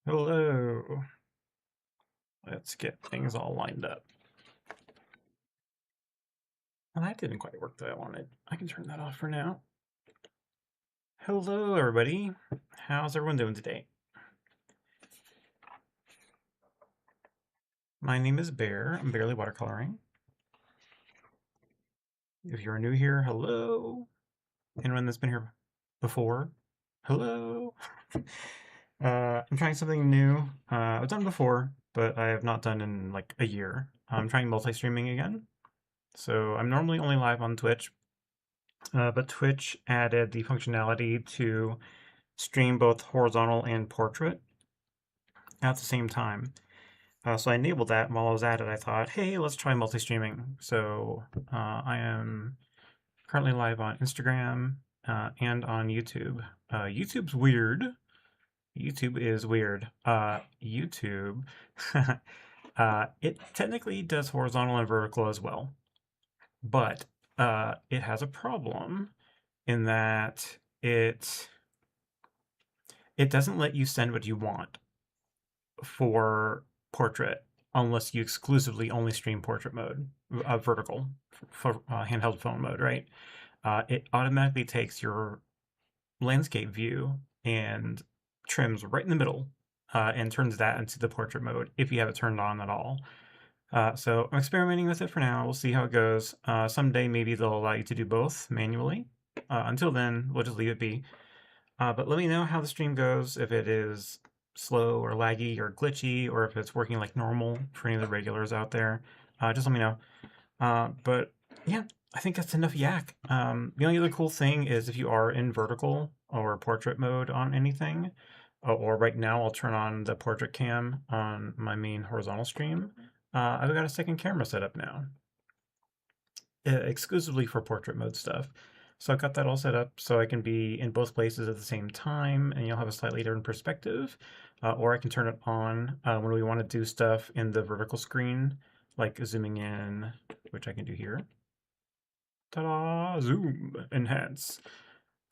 Hello. Let's get things all lined up. Well, that didn't quite work that I wanted. I can turn that off for now. Hello, everybody. How's everyone doing today? My name is Bear. I'm barely watercoloring. If you're new here, hello. Anyone that's been here before, hello. I'm trying something new. I've done before, but I have not done in like a year. I'm trying multi-streaming again. So I'm normally only live on Twitch, but Twitch added the functionality to stream both horizontal and portrait at the same time. So I enabled that, and while I was at it, I thought, hey, let's try multi-streaming. So I am currently live on Instagram and on YouTube. YouTube's weird. YouTube is weird. YouTube, it technically does horizontal and vertical as well, but it has a problem in that it doesn't let you send what you want for portrait unless you exclusively only stream portrait mode, vertical, for handheld phone mode, right? It automatically takes your landscape view and trims right in the middle and turns that into the portrait mode if you have it turned on at all. So I'm experimenting with it for now. We'll see how it goes. Someday maybe they'll allow you to do both manually. Until then, we'll just leave it be. But let me know how the stream goes, if it is slow or laggy or glitchy, or if it's working like normal for any of the regulars out there. Just let me know. But yeah, I think that's enough yak. The only other cool thing is if you are in vertical or portrait mode on anything, or right now I'll turn on the portrait cam on my main horizontal stream. I've got a second camera set up now, exclusively for portrait mode stuff. So I've got that all set up so I can be in both places at the same time and you'll have a slightly different perspective. Or I can turn it on when we want to do stuff in the vertical screen, like zooming in, which I can do here. Ta-da! Zoom, enhance,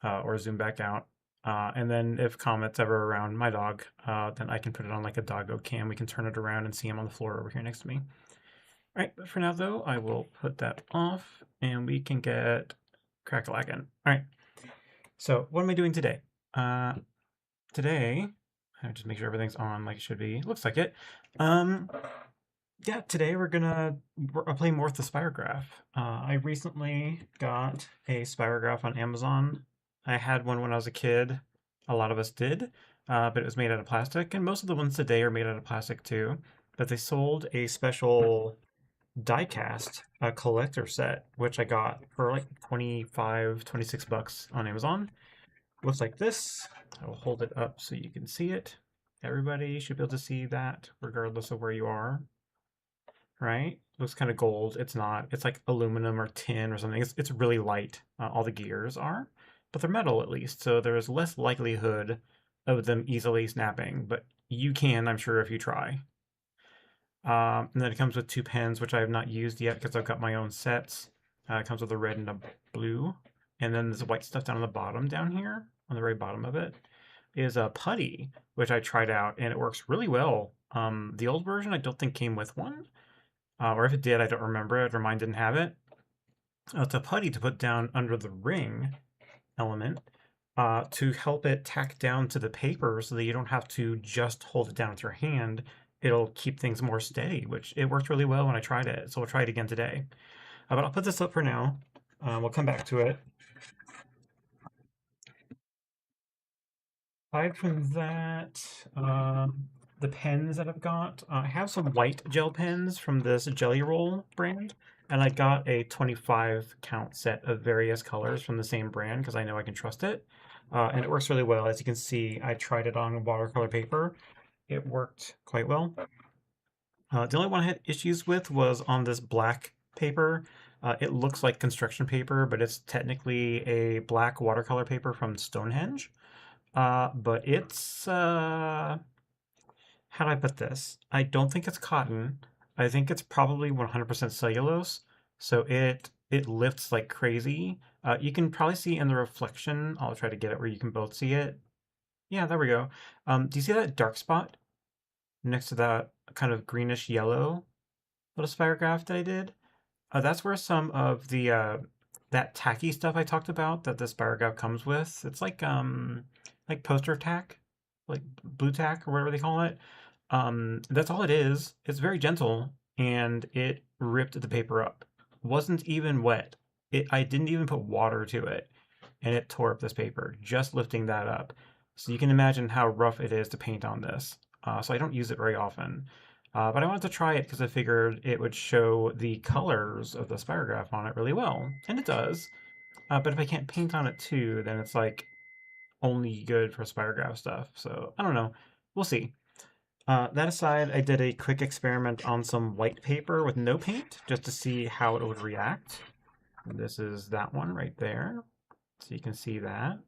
or zoom back out. And then if Comet's ever around my dog, then I can put it on like a doggo cam. We can turn it around and see him on the floor over here next to me. All right, but for now though, I will put that off and we can get crack-a-lackin'. All right, so what am I doing today? Today, I just make sure everything's on like it should be. Looks like it. Yeah, today we're gonna play more with the Spirograph. I recently got a Spirograph on Amazon. I had one when I was a kid. A lot of us did, but it was made out of plastic, and most of the ones today are made out of plastic too. But they sold a special diecast, a collector set, which I got for like 25, 26 bucks on Amazon. Looks like this. I will hold it up so you can see it. Everybody should be able to see that regardless of where you are, right? Looks kind of gold. It's not. It's like aluminum or tin or something. It's really light. All the gears are, but they're metal at least, so there's less likelihood of them easily snapping, but you can, I'm sure, if you try. And then it comes with two pens, which I have not used yet because I've got my own sets. It comes with a red and a blue. And then there's white stuff down on the bottom down here, on the very bottom of it, is a putty, which I tried out, and it works really well. The old version I don't think came with one, or if it did, I don't remember it, or mine didn't have it. It's a putty to put down under the ring element to help it tack down to the paper so that you don't have to just hold it down with your hand. It'll keep things more steady, which it worked really well when I tried it. So we'll try it again today. But I'll put this up for now. We'll come back to it. Aside from that, the pens that I've got, I have some white gel pens from this Jelly Roll brand, and I got a 25 count set of various colors from the same brand because I know I can trust it. And it works really well. As you can see, I tried it on watercolor paper. It worked quite well. The only one I had issues with was on this black paper. It looks like construction paper, but it's technically a black watercolor paper from Stonehenge. But it's, how do I put this? I don't think it's cotton. I think it's probably 100% cellulose. So it lifts like crazy. You can probably see in the reflection. I'll try to get it where you can both see it. Yeah, there we go. Do you see that dark spot next to that kind of greenish yellow little spirograph that I did. That's where some of the that tacky stuff I talked about that the spirograph comes with. It's like poster tack, like blue tack or whatever they call it. That's all it is. It's very gentle and it ripped the paper up. Wasn't even wet. I didn't even put water to it and it tore up this paper just lifting that up. So you can imagine how rough it is to paint on this. So I don't use it very often. But I wanted to try it because I figured it would show the colors of the spirograph on it really well. And it does. But if I can't paint on it too, then it's like only good for spirograph stuff. So I don't know. We'll see. That aside, I did a quick experiment on some white paper with no paint just to see how it would react. This is that one right there. So you can see that.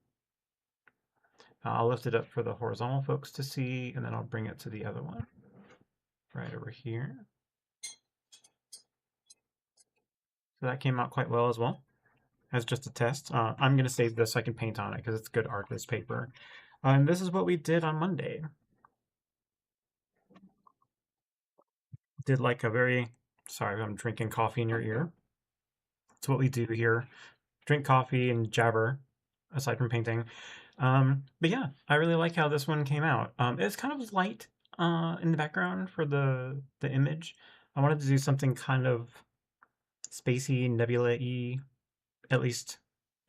I'll lift it up for the horizontal folks to see, and then I'll bring it to the other one right over here. So that came out quite well as well, as just a test. I'm going to save this so I can paint on it because it's good art, this paper. And this is what we did on Monday. Did like a very, sorry, I'm drinking coffee in your ear. That's what we do here. Drink coffee and jabber, aside from painting. But yeah, I really like how this one came out. It's kind of light in the background for the image. I wanted to do something kind of spacey, nebula-y, at least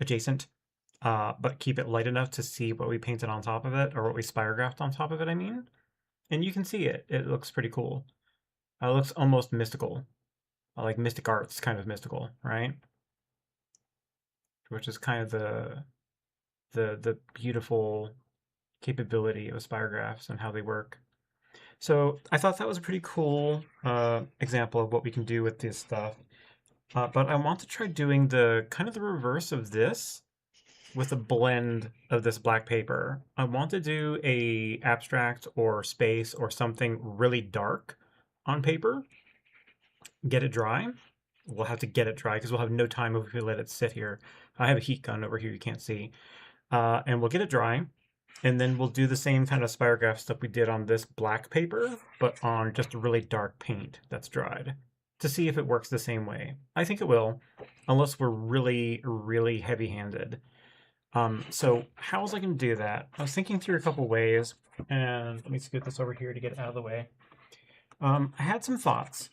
adjacent, but keep it light enough to see what we painted on top of it, or what we spirographed on top of it, I mean. And you can see it. It looks pretty cool. It looks almost mystical, like mystic arts kind of mystical, right? Which is kind of the beautiful capability of spirographs and how they work. So I thought that was a pretty cool example of what we can do with this stuff. But I want to try doing the kind of the reverse of this with a blend of this black paper. I want to do a abstract or space or something really dark on paper, get it dry. We'll have to get it dry because we'll have no time if we let it sit here. I have a heat gun over here you can't see. And we'll get it dry. And then we'll do the same kind of spirograph stuff we did on this black paper, but on just a really dark paint that's dried to see if it works the same way. I think it will, unless we're really, really heavy-handed. So how was I going to do that? I was thinking through a couple ways, and let me scoot this over here to get it out of the way. I had some thoughts.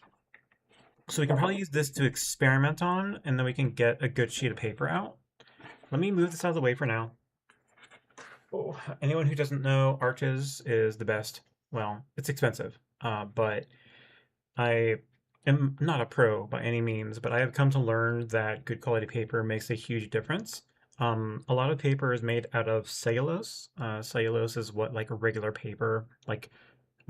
So we can probably use this to experiment on, and then we can get a good sheet of paper out. Let me move this out of the way for now. Oh, anyone who doesn't know, Arches is the best. Well, it's expensive, but I am not a pro by any means, but I have come to learn that good quality paper makes a huge difference. A lot of paper is made out of cellulose. Cellulose is what like a regular paper, like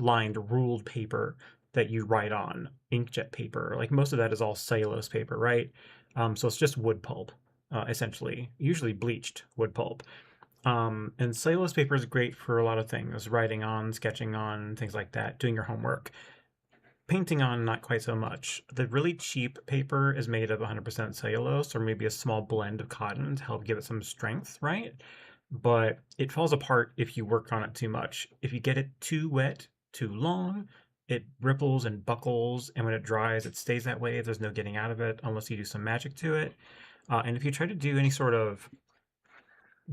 lined, ruled paper that you write on, inkjet paper. Like most of that is all cellulose paper, right? So it's just wood pulp, essentially, usually bleached wood pulp. And cellulose paper is great for a lot of things, writing on, sketching on, things like that, doing your homework. Painting on, not quite so much. The really cheap paper is made of 100% cellulose or maybe a small blend of cotton to help give it some strength, right? But it falls apart if you work on it too much. If you get it too wet, too long, it ripples and buckles, and when it dries, it stays that way. There's no getting out of it unless you do some magic to it. And if you try to do any sort of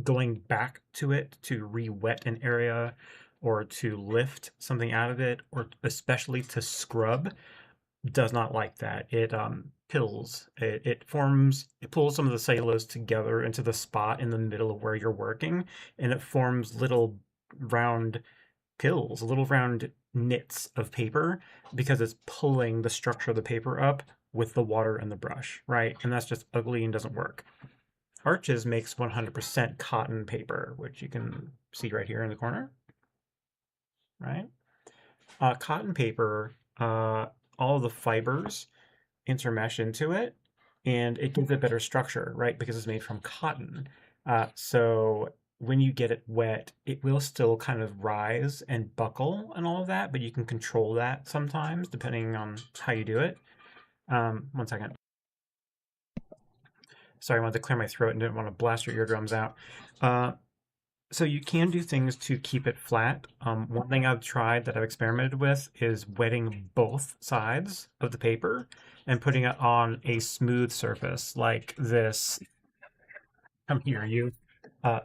going back to it to re-wet an area or to lift something out of it, or especially to scrub, does not like that. It pills. It forms, it pulls some of the cellulose together into the spot in the middle of where you're working, and it forms little round pills, little round knits of paper because it's pulling the structure of the paper up with the water and the brush, right? And that's just ugly and doesn't work. Arches makes 100% cotton paper, which you can see right here in the corner, right? Cotton paper, all the fibers intermesh into it, and it gives it better structure, right? Because it's made from cotton. So when you get it wet, it will still kind of rise and buckle and all of that, but you can control that sometimes depending on how you do it. One second. Sorry, I wanted to clear my throat and didn't want to blast your eardrums out. So you can do things to keep it flat. One thing I've tried that I've experimented with is wetting both sides of the paper and putting it on a smooth surface like this. Come here, you.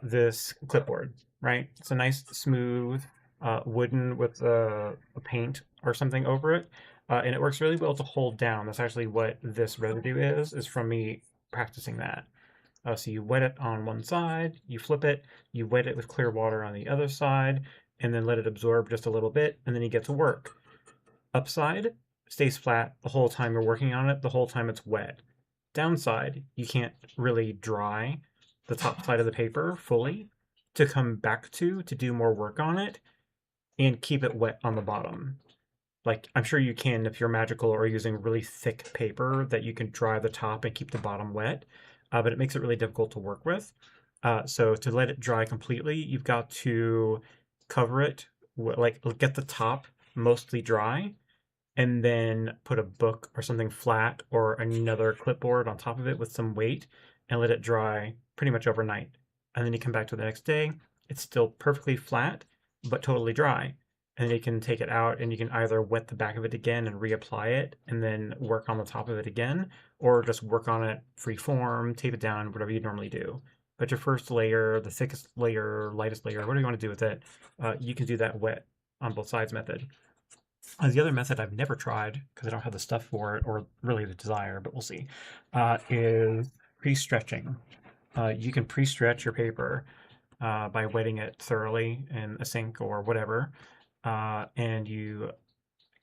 This clipboard, right? It's a nice, smooth, wooden with a paint or something over it, and it works really well to hold down. That's actually what this residue is from me practicing that. So you wet it on one side, you flip it, you wet it with clear water on the other side, and then let it absorb just a little bit, and then you get to work. Upside stays flat the whole time you're working on it, the whole time it's wet. Downside, you can't really dry the top side of the paper fully to come back to do more work on it and keep it wet on the bottom. Like, I'm sure you can if you're magical or using really thick paper that you can dry the top and keep the bottom wet, but it makes it really difficult to work with. So to let it dry completely, you've got to cover it, like get the top mostly dry, and then put a book or something flat or another clipboard on top of it with some weight and let it dry pretty much overnight. And then you come back to the next day, it's still perfectly flat, but totally dry. And then you can take it out and you can either wet the back of it again and reapply it and then work on the top of it again, or just work on it free form, tape it down, whatever you normally do. But your first layer, the thickest layer, lightest layer, whatever you want to do with it, you can do that wet on both sides method. The other method I've never tried, because I don't have the stuff for it or really the desire, but we'll see, is pre-stretching. You can pre-stretch your paper by wetting it thoroughly in a sink or whatever, and you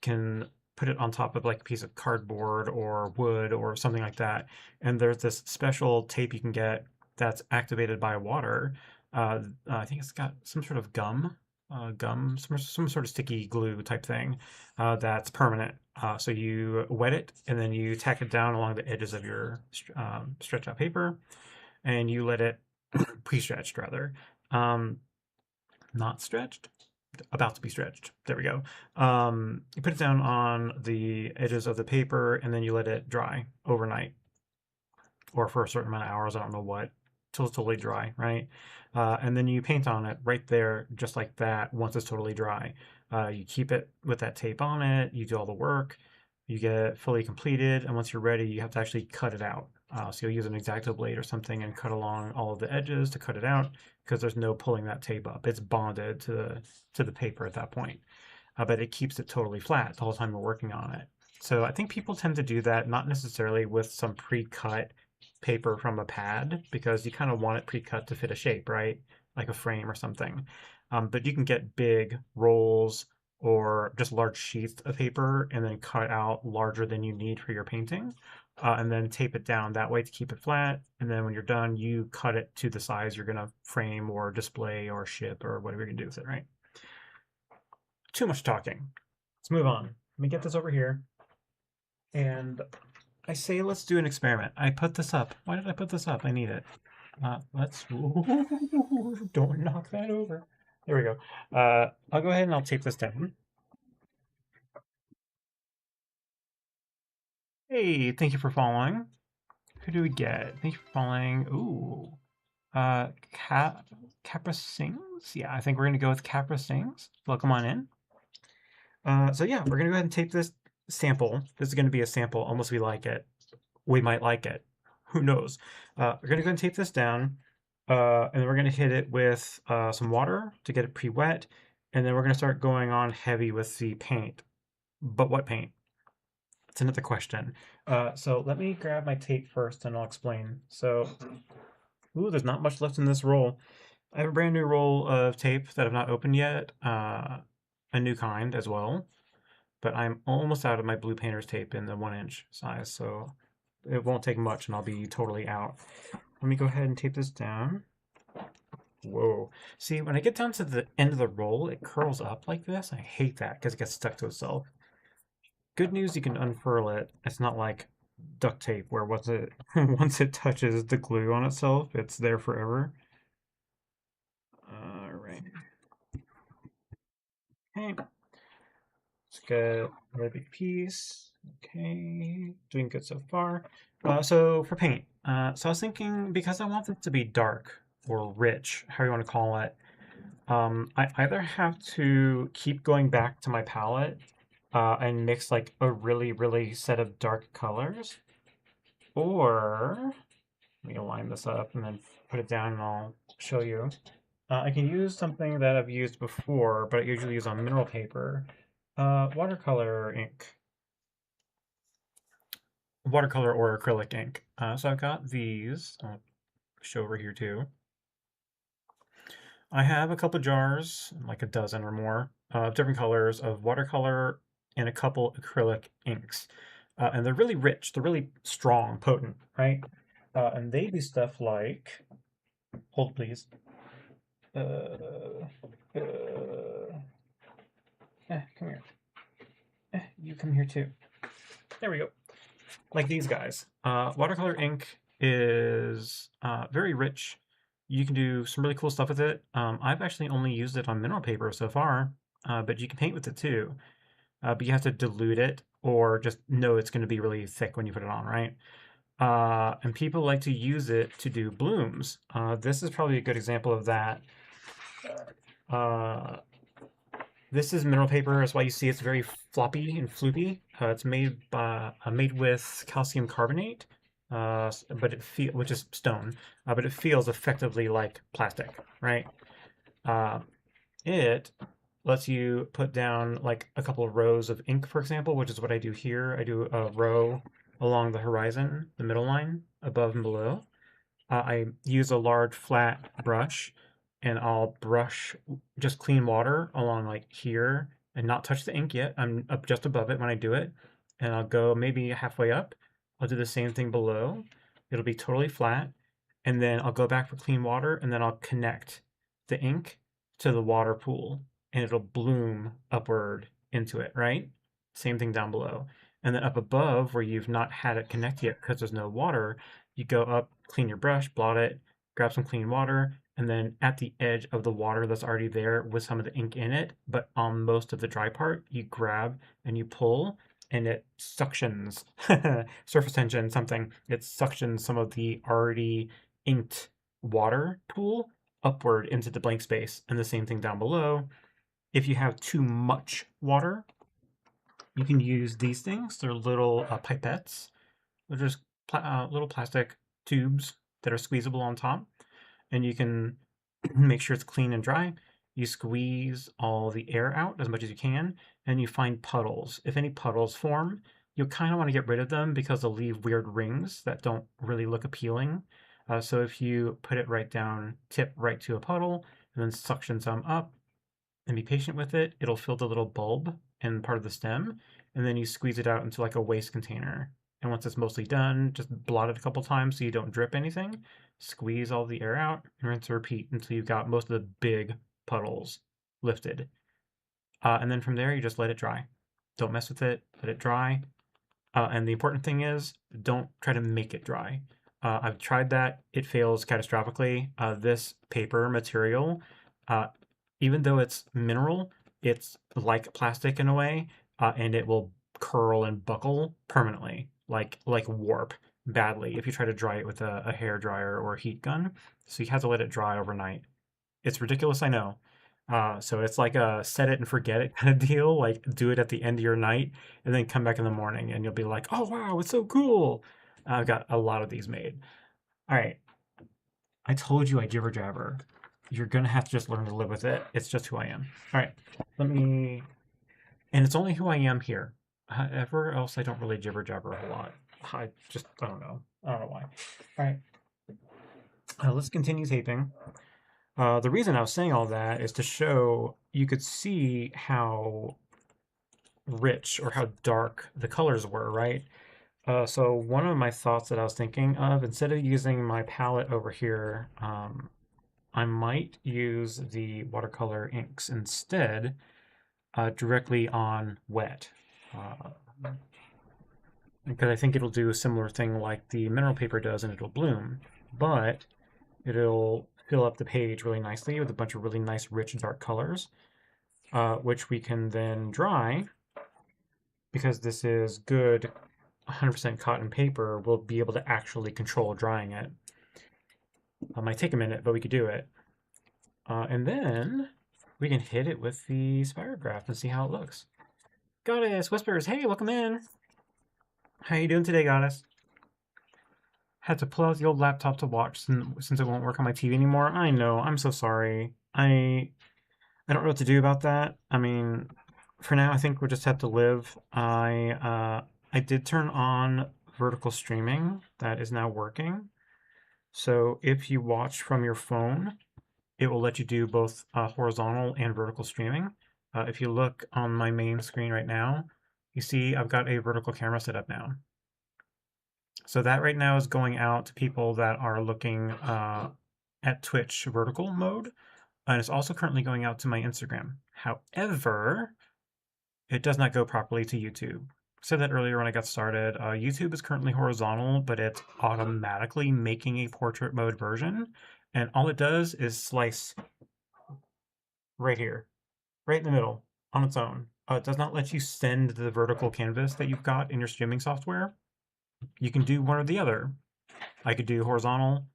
can put it on top of like a piece of cardboard or wood or something like that. And there's this special tape you can get that's activated by water. I think it's got some sort of gum, some sort of sticky glue type thing that's permanent. So you wet it and then you tack it down along the edges of your stretch out paper, and you let it pre-stretched rather, um, not stretched, about to be stretched. There we go. You put it down on the edges of the paper and then you let it dry overnight or for a certain amount of hours. I don't know what, till it's totally dry, right? And then you paint on it right there, just like that, once it's totally dry. You keep it with that tape on it, you do all the work, you get it fully completed, and once you're ready, you have to actually cut it out. So you'll use an X-Acto blade or something and cut along all of the edges to cut it out because there's no pulling that tape up. It's bonded to the paper at that point. But it keeps it totally flat the whole time you're working on it. So I think people tend to do that, not necessarily with some pre-cut paper from a pad, because you kind of want it pre-cut to fit a shape, right? Like a frame or something. But you can get big rolls or just large sheets of paper and then cut out larger than you need for your painting, and then tape it down that way to keep it flat. And then when you're done, you cut it to the size you're going to frame or display or ship or whatever you're going to do with it, right? Too much talking. Let's move on. Let me get this over here. And I say let's do an experiment. I put this up. Why did I put this up? I need it. Let's... Don't knock that over. There we go. I'll go ahead and I'll tape this down. Hey, thank you for following. Who do we get? Thank you for following. Ooh. Capra Sings? Yeah, I think we're going to go with Capra Sings. Welcome on in. So yeah, we're going to go ahead and tape this sample. This is going to be a sample, almost we like it. We might like it. Who knows? We're going to go ahead and tape this down, and then we're going to hit it with some water to get it pre-wet, and then we're going to start going on heavy with the paint. But what paint? It's another question. So let me grab my tape first, and I'll explain. So, ooh, there's not much left in this roll. I have a brand new roll of tape that I've not opened yet, a new kind as well, but I'm almost out of my blue painter's tape in the 1-inch size, so it won't take much and I'll be totally out. Let me go ahead and tape this down. Whoa. See, when I get down to the end of the roll, it curls up like this. I hate that because it gets stuck to itself. Good news, you can unfurl it. It's not like duct tape where once it once it touches the glue on itself, it's there forever. All right. Okay. Let's get a really big piece. Okay, doing good so far. So for paint, so I was thinking because I want it to be dark or rich, how you want to call it, I either have to keep going back to my palette and mix like a really set of dark colors, or let me align this up and then put it down and I'll show you. I can use something that I've used before, but I usually use on mineral paper. Watercolor ink. Watercolor or acrylic ink. So I've got these. I'll show over here too. I have a couple jars, like a dozen or more, of different colors of watercolor and a couple acrylic inks. And they're really rich, they're really strong, potent, right? And they do stuff like, hold please. Uh, come here. You come here too. There we go. Like these guys. Watercolor ink is very rich. You can do some really cool stuff with it. I've actually only used it on mineral paper so far, but you can paint with it too. But you have to dilute it or just know it's going to be really thick when you put it on, right? And people like to use it to do blooms. This is probably a good example of that. Uh, this is mineral paper. That's why you see it's very floppy and floopy. It's made with calcium carbonate, but which is stone, but it feels effectively like plastic, right? Uh, it lets you put down like a couple of rows of ink, for example, which is what I do here. I do a row along the horizon, the middle line, above and below. I use a large flat brush and I'll brush just clean water along like here and not touch the ink yet. I'm up just above it when I do it. And I'll go maybe halfway up. I'll do the same thing below. It'll be totally flat. And then I'll go back for clean water and then I'll connect the ink to the water pool and it'll bloom upward into it, right? Same thing down below. And then up above where you've not had it connect yet because there's no water, you go up, clean your brush, blot it, grab some clean water, and then at the edge of the water that's already there with some of the ink in it, but on most of the dry part, you grab and you pull, and it suctions, surface tension, something. It suctions some of the already inked water pool upward into the blank space. And the same thing down below. If you have too much water, you can use these things. They're little pipettes. They're just little plastic tubes that are squeezable on top, and you can make sure it's clean and dry. You squeeze all the air out as much as you can, and you find puddles. If any puddles form, you'll kind of want to get rid of them because they'll leave weird rings that don't really look appealing. So if you put it right down, tip right to a puddle, and then suction some up, and be patient with it, it'll fill the little bulb and part of the stem, and then you squeeze it out into like a waste container. And once it's mostly done, just blot it a couple times so you don't drip anything. Squeeze all the air out and rinse and repeat until you've got most of the big puddles lifted. And then from there, you just let it dry. Don't mess with it, let it dry. And the important thing is, don't try to make it dry. I've tried that, it fails catastrophically. This paper material, even though it's mineral, it's like plastic in a way, and it will curl and buckle permanently, like warp badly if you try to dry it with a hair dryer or a heat gun. So you have to let it dry overnight. It's ridiculous, I know. So it's like a set it and forget it kind of deal. Like do it at the end of your night and then come back in the morning and you'll be like, oh wow, it's so cool. I've got a lot of these made. All right. I told you I jibber jabber. You're gonna have to just learn to live with it. It's just who I am. All right, let me. And it's only who I am here. Everywhere else, I don't really jibber jabber a whole lot. I don't know. I don't know why. All right, let's continue taping. The reason I was saying all that is to show you could see how rich or how dark the colors were, right? So one of my thoughts that I was thinking of, instead of using my palette over here, I might use the watercolor inks instead directly on wet. Because I think it'll do a similar thing like the mineral paper does and it'll bloom, but it'll fill up the page really nicely with a bunch of really nice rich dark colors, which we can then dry. Because this is good 100% cotton paper, we'll be able to actually control drying it. It might take a minute, but we could do it. And then we can hit it with the Spirograph and see how it looks. Goddess Whispers, hey, welcome in. How you doing today, Goddess? Had to pull out the old laptop to watch since it won't work on my TV anymore. I know, I'm so sorry. I don't know what to do about that. I mean, for now, I think we'll just have to live. I did turn on vertical streaming. That is now working. So if you watch from your phone, it will let you do both horizontal and vertical streaming. If you look on my main screen right now, you see I've got a vertical camera set up now. So that right now is going out to people that are looking at Twitch vertical mode, and it's also currently going out to my Instagram. However, it does not go properly to YouTube. I said that earlier when I got started. YouTube is currently horizontal, but it's automatically making a portrait mode version, and all it does is slice right here, right in the middle, on its own. It does not let you send the vertical canvas that you've got in your streaming software. You can do one or the other. I could do horizontal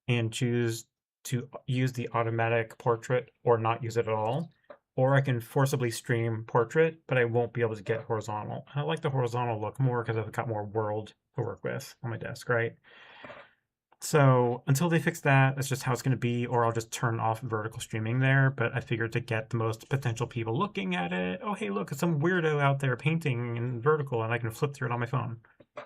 and choose to use the automatic portrait or not use it at all. Or I can forcibly stream portrait, but I won't be able to get horizontal. I like the horizontal look more because I've got more world to work with on my desk, right? So until they fix that, that's just how it's going to be, or I'll just turn off vertical streaming there. But I figured to get the most potential people looking at it, oh, hey, look, it's some weirdo out there painting in vertical, and I can flip through it on my phone.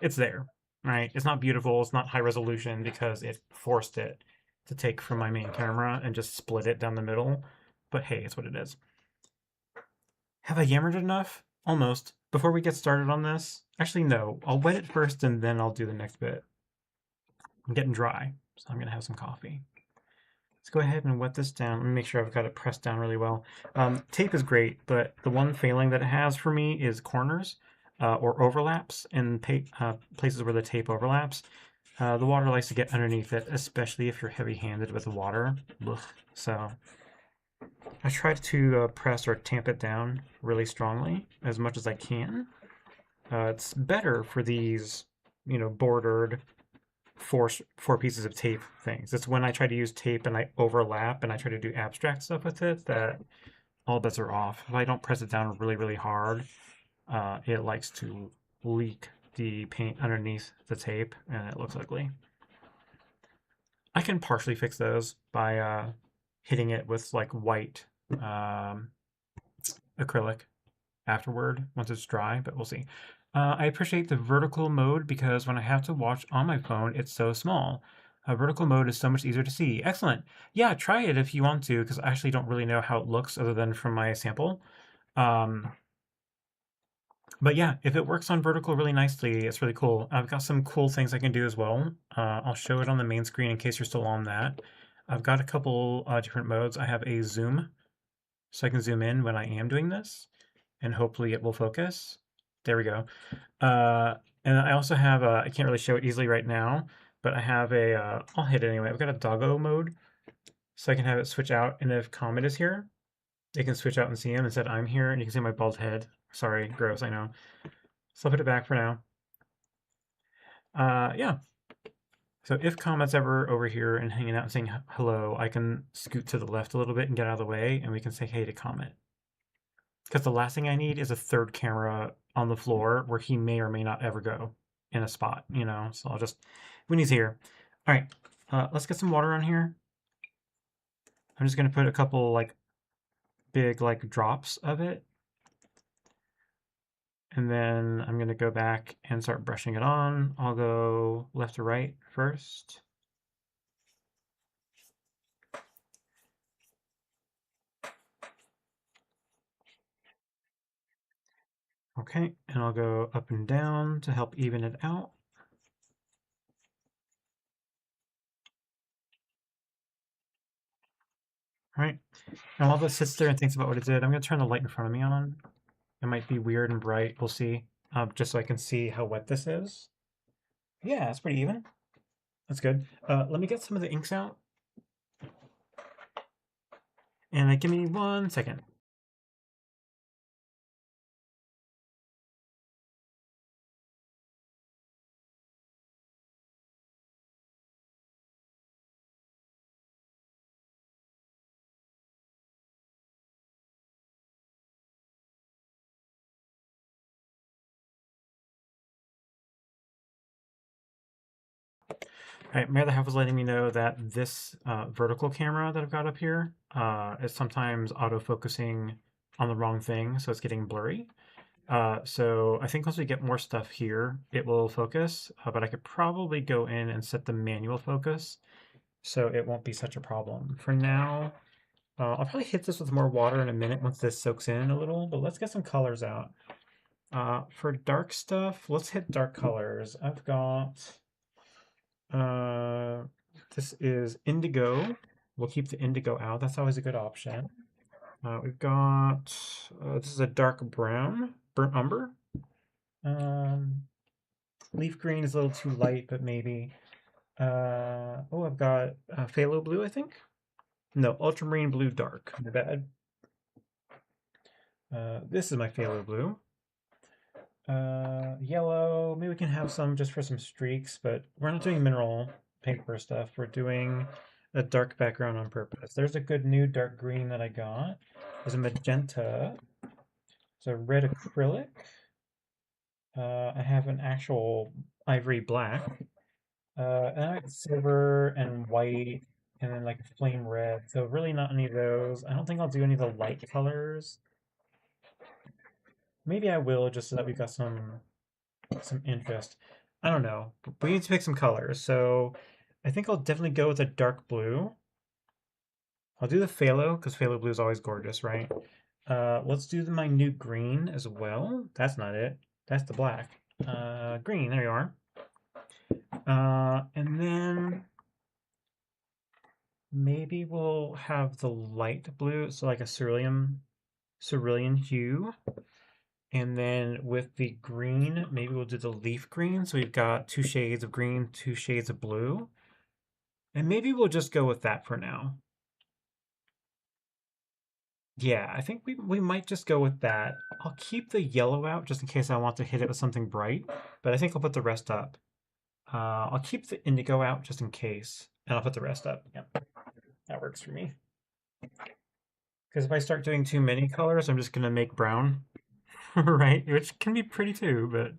It's there, right? It's not beautiful, it's not high resolution because it forced it to take from my main camera and just split it down the middle. But hey, it's what it is. Have I yammered enough? Almost. Before we get started on this, actually, no, I'll wet it first and then I'll do the next bit. I'm getting dry, so I'm gonna have some coffee. Let's go ahead and wet this down. Let me make sure I've got it pressed down really well. Tape is great, but the one failing that it has for me is corners or overlaps in places where the tape overlaps. The water likes to get underneath it, especially if you're heavy-handed with the water. Ugh. So I try to press or tamp it down really strongly as much as I can. It's better for these, bordered four pieces of tape things. It's when I try to use tape and I overlap and I try to do abstract stuff with it that all bets are off. If I don't press it down really, really hard, it likes to leak the paint underneath the tape and it looks ugly. I can partially fix those by hitting it with like white acrylic afterward once it's dry, but we'll see. I appreciate the vertical mode because when I have to watch on my phone, it's so small. Vertical mode is so much easier to see. Excellent. Yeah, try it if you want to, because I actually don't really know how it looks other than from my sample. But yeah, if it works on vertical really nicely, it's really cool. I've got some cool things I can do as well. I'll show it on the main screen in case you're still on that. I've got a couple different modes. I have a zoom, so I can zoom in when I am doing this, and hopefully it will focus. There we go. And I also have I can't really show it easily right now, but I have I'll hit it anyway. I've got a doggo mode, so I can have it switch out, and if Comet is here, it can switch out and see him instead I'm here, and you can see my bald head. Sorry, gross, I know. So I'll put it back for now. Yeah. So if Comet's ever over here and hanging out and saying hello, I can scoot to the left a little bit and get out of the way, and we can say hey to Comet. Because the last thing I need is a third camera on the floor where he may or may not ever go in a spot, So I'll just, when he's here. All right, let's get some water on here. I'm just going to put a couple like big like drops of it. And then I'm going to go back and start brushing it on. I'll go left to right first. Okay, and I'll go up and down to help even it out. All right, and while this sits there and thinks about what it did, I'm going to turn the light in front of me on. It might be weird and bright, we'll see, just so I can see how wet this is. Yeah, it's pretty even. That's good. Let me get some of the inks out. And give me 1 second. Alright, my other half was letting me know that this vertical camera that I've got up here is sometimes auto-focusing on the wrong thing, so it's getting blurry. So I think once we get more stuff here, it will focus, but I could probably go in and set the manual focus so it won't be such a problem. For now, I'll probably hit this with more water in a minute once this soaks in a little, but let's get some colors out. For dark stuff, let's hit dark colors. I've got uh, this is indigo. We'll keep the indigo out. That's always a good option. We've got this is a dark brown, burnt umber. Um, Leaf green is a little too light, but maybe. Oh, I've got phthalo blue, I think. No, ultramarine blue dark. My bad. This is my phthalo blue. Yellow. Maybe we can have some just for some streaks, but we're not doing mineral paper stuff. We're doing a dark background on purpose. There's a good new dark green that I got. There's a magenta. There's a red acrylic. I have an actual ivory black. And I have silver and white, and then like flame red. So really not any of those. I don't think I'll do any of the light colors. Maybe I will just so that we got some interest. I don't know. But we need to pick some colors. So I think I'll definitely go with a dark blue. I'll do the phthalo because phthalo blue is always gorgeous, right? Let's do the minute green as well. That's not it. That's the black. Green. There you are. And then maybe we'll have the light blue, so like a cerulean hue. And then with the green, maybe we'll do the leaf green. So we've got 2 shades of green, 2 shades of blue. And maybe we'll just go with that for now. Yeah, I think we might just go with that. I'll keep the yellow out just in case I want to hit it with something bright, but I think I'll put the rest up. I'll keep the indigo out just in case, and I'll put the rest up. Yep, that works for me. Because if I start doing too many colors, I'm just gonna make brown, right? Which can be pretty too, but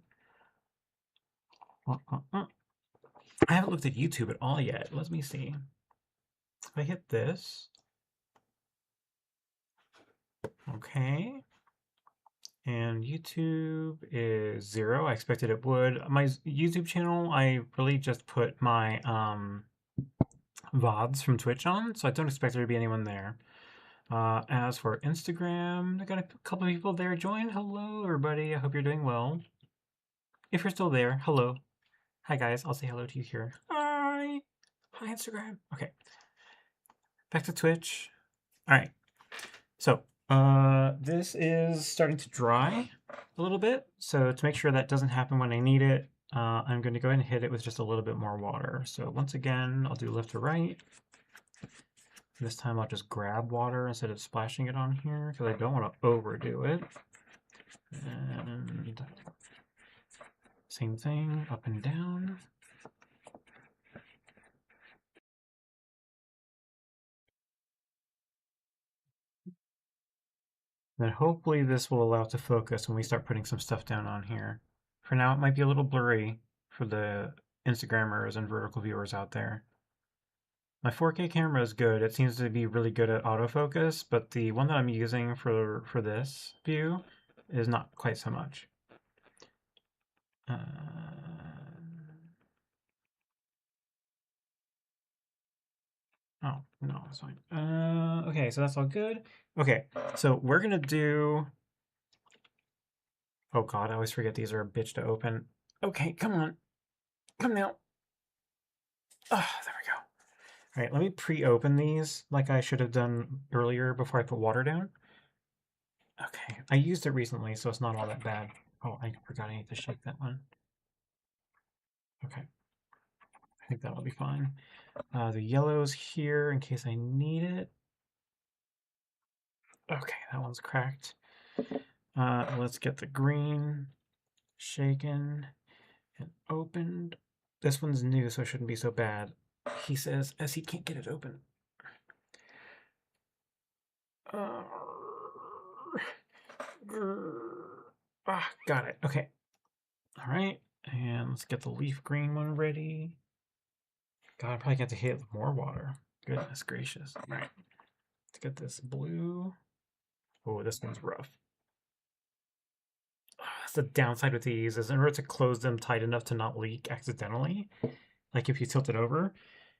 I haven't looked at YouTube at all yet. Let me see. If I hit this, okay, and YouTube is 0. I expected it would. My YouTube channel, I really just put my VODs from Twitch on, so I don't expect there to be anyone there. As for Instagram, I got a couple of people there join. Hello, everybody. I hope you're doing well. If you're still there, hello. Hi, guys. I'll say hello to you here. Hi. Hi, Instagram. Okay. Back to Twitch. All right. So, this is starting to dry a little bit. So to make sure that doesn't happen when I need it, I'm going to go ahead and hit it with just a little bit more water. So once again, I'll do left to right. This time I'll just grab water instead of splashing it on here because I don't want to overdo it. And same thing, up and down. Then hopefully this will allow it to focus when we start putting some stuff down on here. For now, it might be a little blurry for the Instagrammers and vertical viewers out there. My 4K camera is good. It seems to be really good at autofocus, but the one that I'm using for this view is not quite so much. Oh, no, it's fine. Okay, so that's all good. Okay, so we're gonna do... Oh god, I always forget these are a bitch to open. Okay, come on. Come now. Ah, there we go. All right, let me pre-open these like I should have done earlier before I put water down. Okay, I used it recently, so it's not all that bad. Oh, I forgot I need to shake that one. Okay, I think that'll be fine. The yellow's here in case I need it. Okay, that one's cracked. Let's get the green shaken and opened. This one's new, so it shouldn't be so bad. He says, as he can't get it open. Got it. Okay. All right, and let's get the leaf green one ready. God, I'm probably going to hit it with more water. Goodness gracious. All right. Let's get this blue. Oh, this one's rough. That's the downside with these is in order to close them tight enough to not leak accidentally, like if you tilt it over,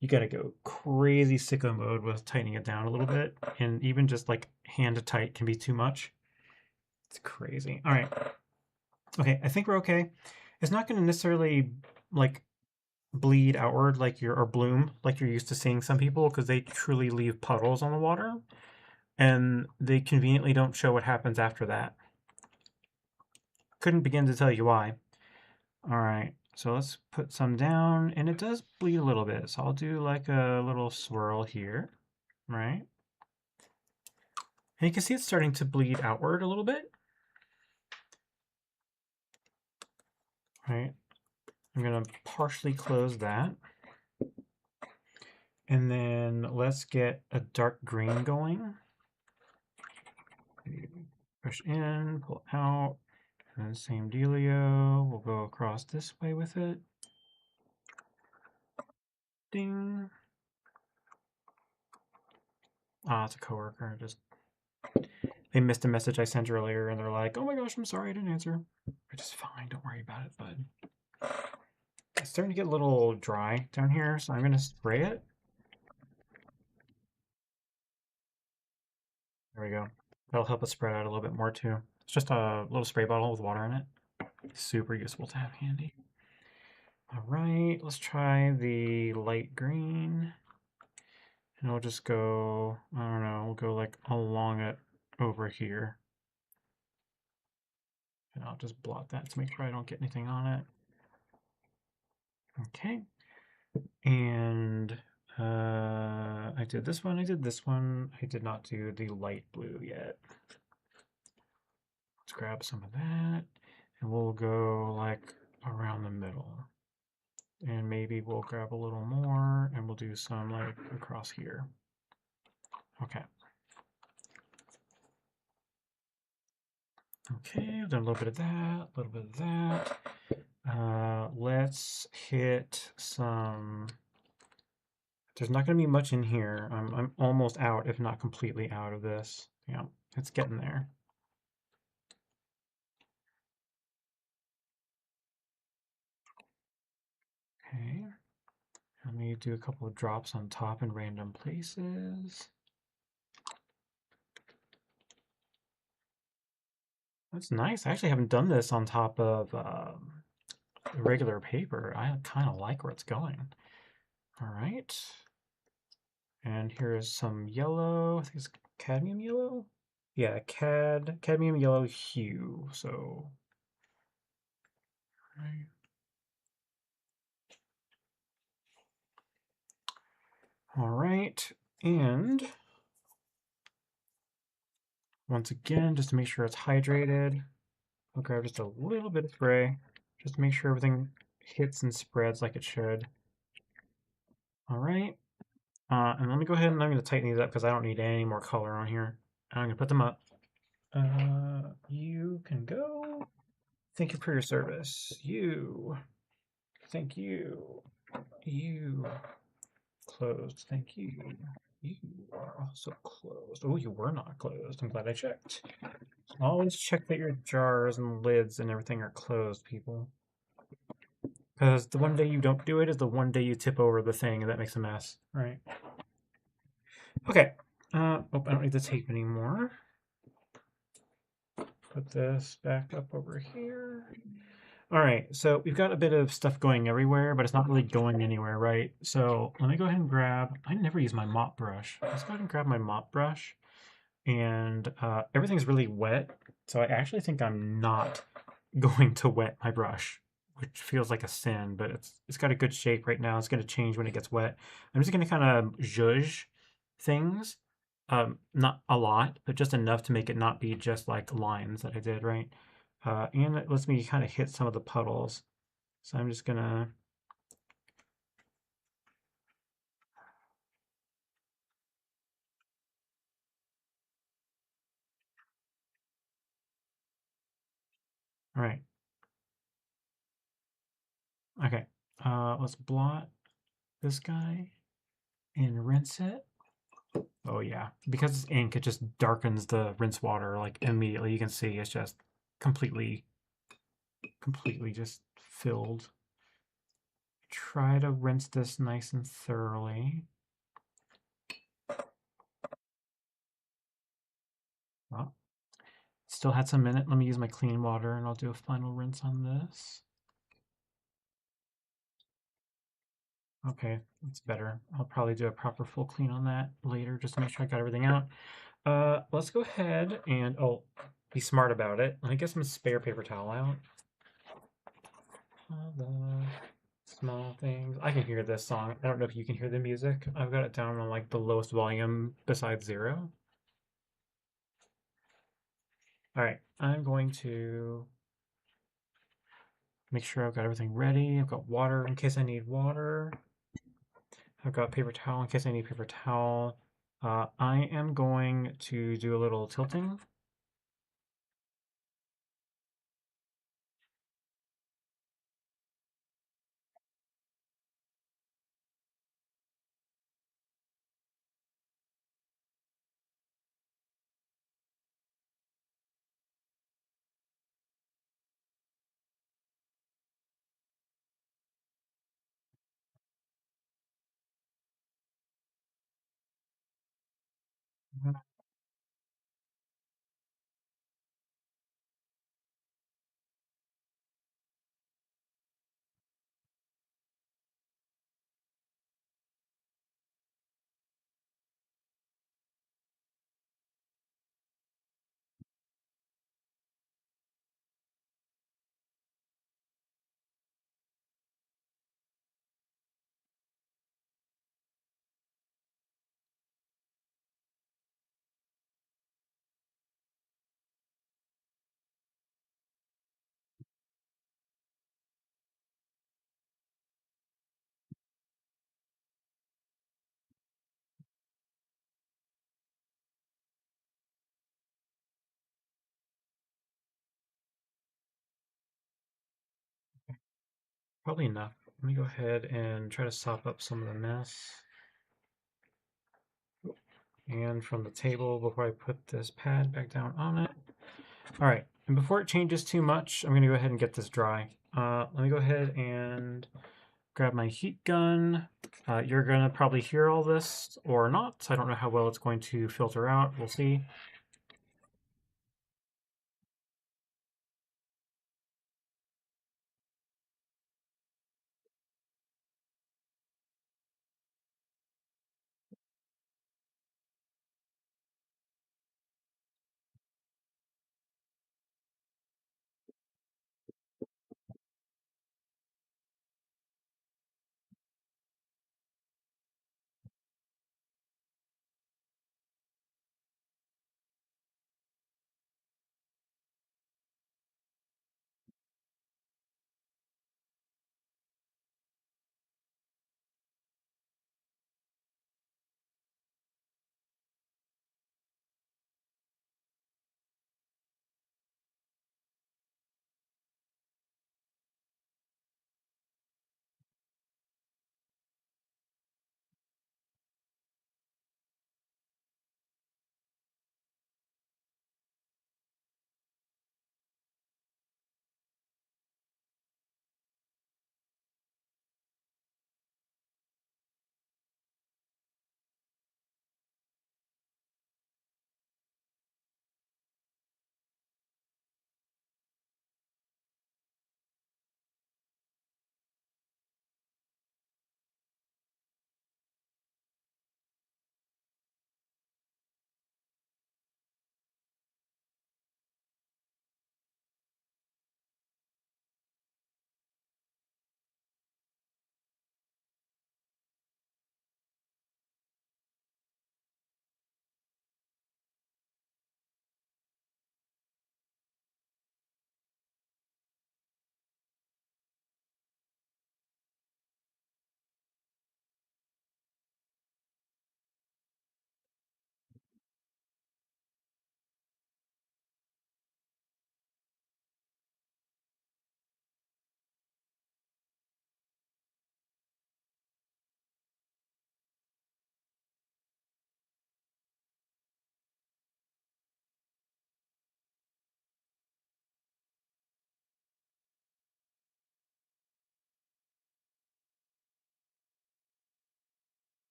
you gotta go crazy sicko mode with tightening it down a little bit. And even just like hand tight can be too much. It's crazy. All right. Okay, I think we're okay. It's not gonna necessarily like bleed outward like you're or bloom like you're used to seeing some people because they truly leave puddles on the water and they conveniently don't show what happens after that. Couldn't begin to tell you why. All right, so let's put some down, and it does bleed a little bit, so I'll do like a little swirl here, right? And you can see it's starting to bleed outward a little bit, right? I'm gonna partially close that. And then let's get a dark green going. Push in, pull out, and then same dealio. We'll go across this way with it. Ding. Ah, it's a coworker. Just they missed a message I sent earlier, and they're like, "Oh my gosh, I'm sorry I didn't answer." Which is fine. Don't worry about it, bud. It's starting to get a little dry down here, so I'm gonna spray it. There we go. That'll help it spread out a little bit more too. It's just a little spray bottle with water in it. Super useful to have handy. All right, let's try the light green. And we'll just go, I don't know, we'll go like along it over here. And I'll just blot that to make sure I don't get anything on it. Okay. And I did this one, I did this one. I did not do the light blue yet. Let's grab some of that. And we'll go like around the middle. And maybe we'll grab a little more and we'll do some like across here. Okay. Okay, I've done a little bit of that, a little bit of that. Let's hit some. There's not going to be much in here. I'm almost out, if not completely out of this. Yeah, it's getting there. Okay. Let me do a couple of drops on top in random places. That's nice. I actually haven't done this on top of regular paper. I kind of like where it's going. All right. And here's some yellow. I think it's cadmium yellow. Yeah, cadmium yellow hue. So, right. All right. And once again, just to make sure it's hydrated, I'll grab just a little bit of spray, just to make sure everything hits and spreads like it should. All right. And let me go ahead and I'm going to tighten these up because I don't need any more color on here. I'm going to put them up. You can go. Thank you for your service. You. Thank you. You. Closed. Thank you. You are also closed. Oh, you were not closed. I'm glad I checked. Always check that your jars and lids and everything are closed, people. Because the one day you don't do it is the one day you tip over the thing and that makes a mess. Right. Okay. Oh, I don't need the tape anymore. Put this back up over here. All right, so we've got a bit of stuff going everywhere, but it's not really going anywhere, right? So let me go ahead and grab, I never use my mop brush. Let's go ahead and grab my mop brush. And everything's really wet, so I actually think I'm not going to wet my brush, which feels like a sin, but it's got a good shape right now. It's going to change when it gets wet. I'm just going to kind of zhuzh things. Not a lot, but just enough to make it not be just like lines that I did, right? And it lets me kind of hit some of the puddles. So I'm just gonna all right. Okay. Let's blot. this guy and rinse it. Oh yeah, because it's ink, it just darkens the rinse water like immediately. You can see it's just completely, completely just filled. Try to rinse this nice and thoroughly. Oh, still had some in it. Let me use my clean water and I'll do a final rinse on this. Okay, that's better. I'll probably do a proper full clean on that later just to make sure I got everything out. Let's go ahead and, oh, be smart about it. Let me get some spare paper towel out. All the small things. I can hear this song. I don't know if you can hear the music. I've got it down on like the lowest volume besides 0. All right, I'm going to make sure I've got everything ready. I've got water in case I need water. I've got paper towel in case I need paper towel. I am going to do a little tilting. Probably enough. Let me go ahead and try to sop up some of the mess. And from the table before I put this pad back down on it. All right, and before it changes too much, I'm gonna go ahead and get this dry. Let me go ahead and grab my heat gun. You're gonna probably hear all this or not. I don't know how well it's going to filter out. We'll see.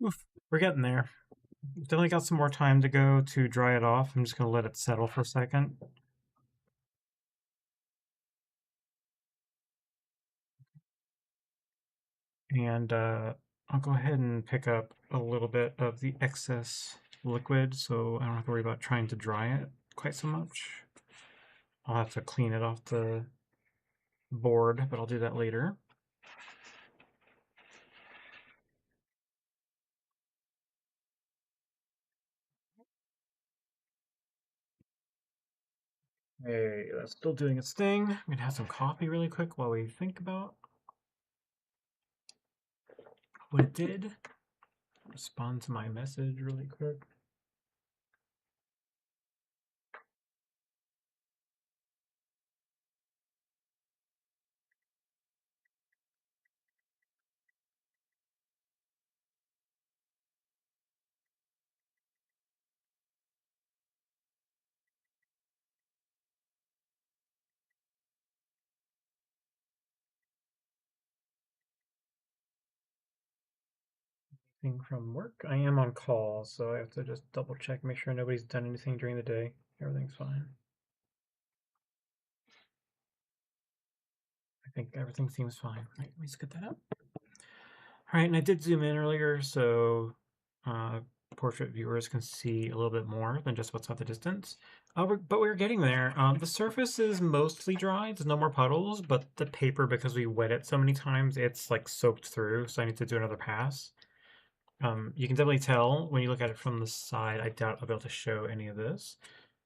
Oof, we're getting there. Definitely got some more time to go to dry it off. I'm just gonna let it settle for a second. And I'll go ahead and pick up a little bit of the excess liquid so I don't have to worry about trying to dry it quite so much. I'll have to clean it off the board, but I'll do that later. Hey, that's still doing its thing. I'm gonna have some coffee really quick while we think about what it did. Respond to my message really quick. Thing from work. I am on call, so I have to just double check, make sure nobody's done anything during the day. Everything's fine. I think everything seems fine. Right, let me just get that up. All right, and I did zoom in earlier, so uh, portrait viewers can see a little bit more than just what's at the distance. But we're getting there. The surface is mostly dry. There's no more puddles, but the paper, because we wet it so many times, it's like soaked through, so I need to do another pass. You can definitely tell when you look at it from the side. I doubt I'll be able to show any of this,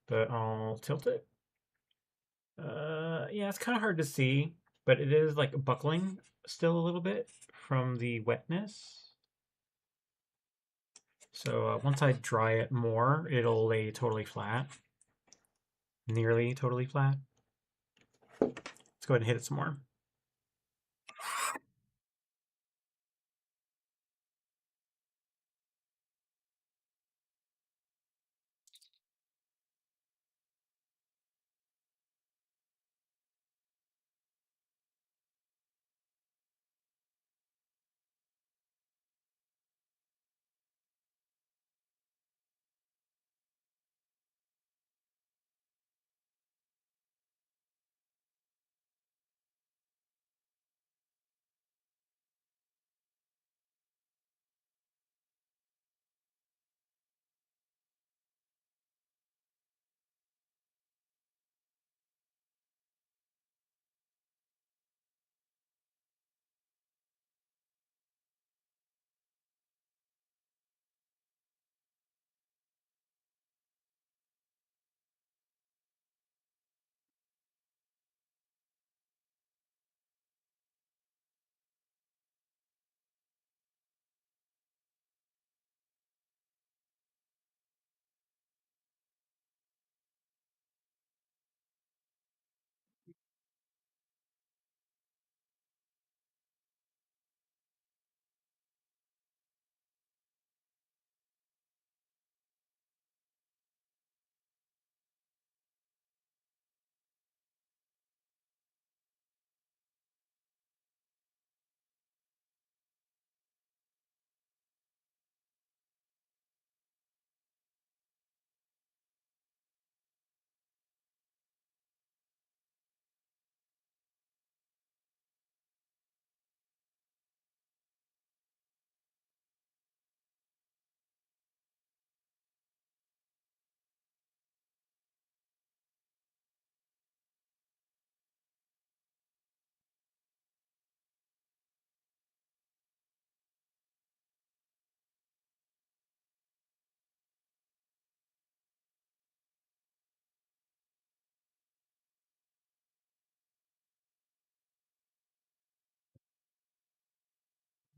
but I'll tilt it. Yeah, it's kind of hard to see, but it is like buckling still a little bit from the wetness. So once I dry it more, it'll lay totally flat, nearly totally flat. Let's go ahead and hit it some more.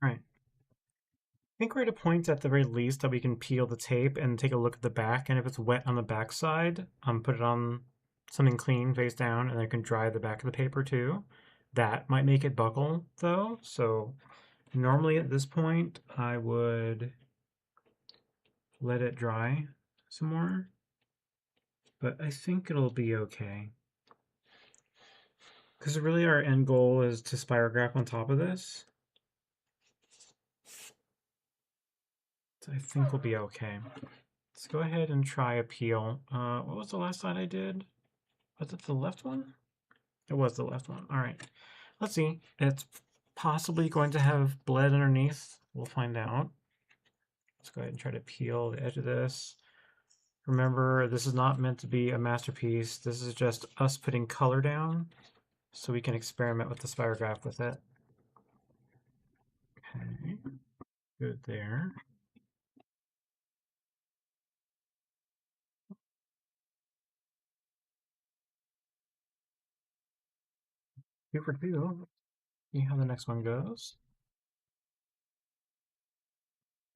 All right. I think we're at a point at the very least that we can peel the tape and take a look at the back. And if it's wet on the back side, put it on something clean face down, and then I can dry the back of the paper too. That might make it buckle though. So normally at this point, I would let it dry some more, but I think it'll be okay. Because really our end goal is to spirograph on top of this. I think we'll be okay. Let's go ahead and try a peel. What was the last slide I did? Was it the left one? It was the left one. All right. Let's see. It's possibly going to have bled underneath. We'll find out. Let's go ahead and try to peel the edge of this. Remember, this is not meant to be a masterpiece. This is just us putting color down so we can experiment with the Spirograph with it. Okay, good there. Two for two. See how the next one goes.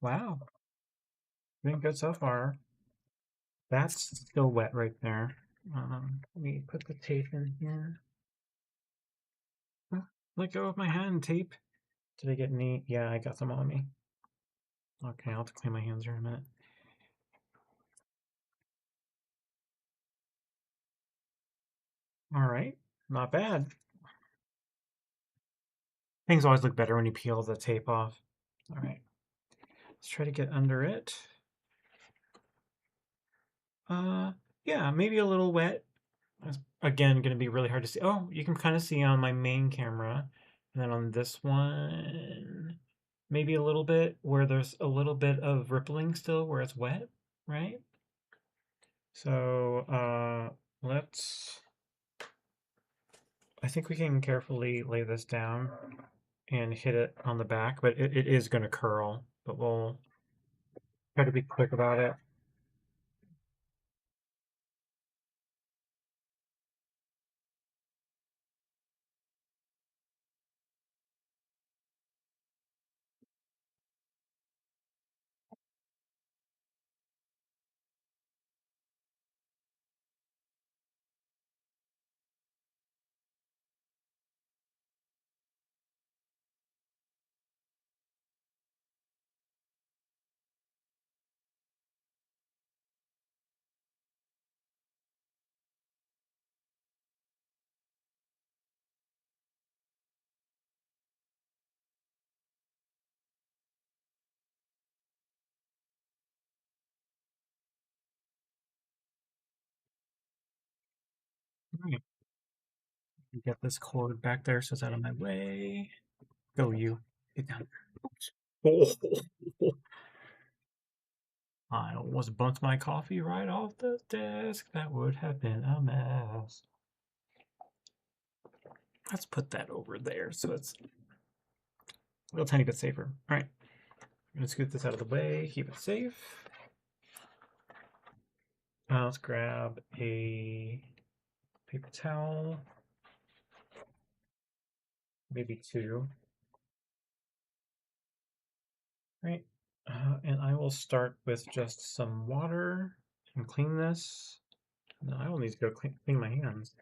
Wow, doing good so far. That's still wet right there. Let me put the tape in here. Oh, let go of my hand, tape. Did I get any? Yeah, I got some on me. Okay, I'll have to clean my hands here in a minute. All right, not bad. Things always look better when you peel the tape off. All right, let's try to get under it. Yeah, maybe a little wet. It's, again, going to be really hard to see. Oh, you can kind of see on my main camera. And then on this one, maybe a little bit where there's a little bit of rippling still where it's wet, right? So I think we can carefully lay this down and hit it on the back, but it is going to curl, but we'll try to be quick about it. All right. Get this cord back there so it's out of my way. Go you. Get down. Oops. Oh. I almost bumped my coffee right off the desk. That would have been a mess. Let's put that over there so it's a little tiny bit safer. All right. I'm going to scoot this out of the way, keep it safe. Let's grab a paper towel, maybe two. Right. And I will start with just some water and clean this. No, I will need to go clean my hands.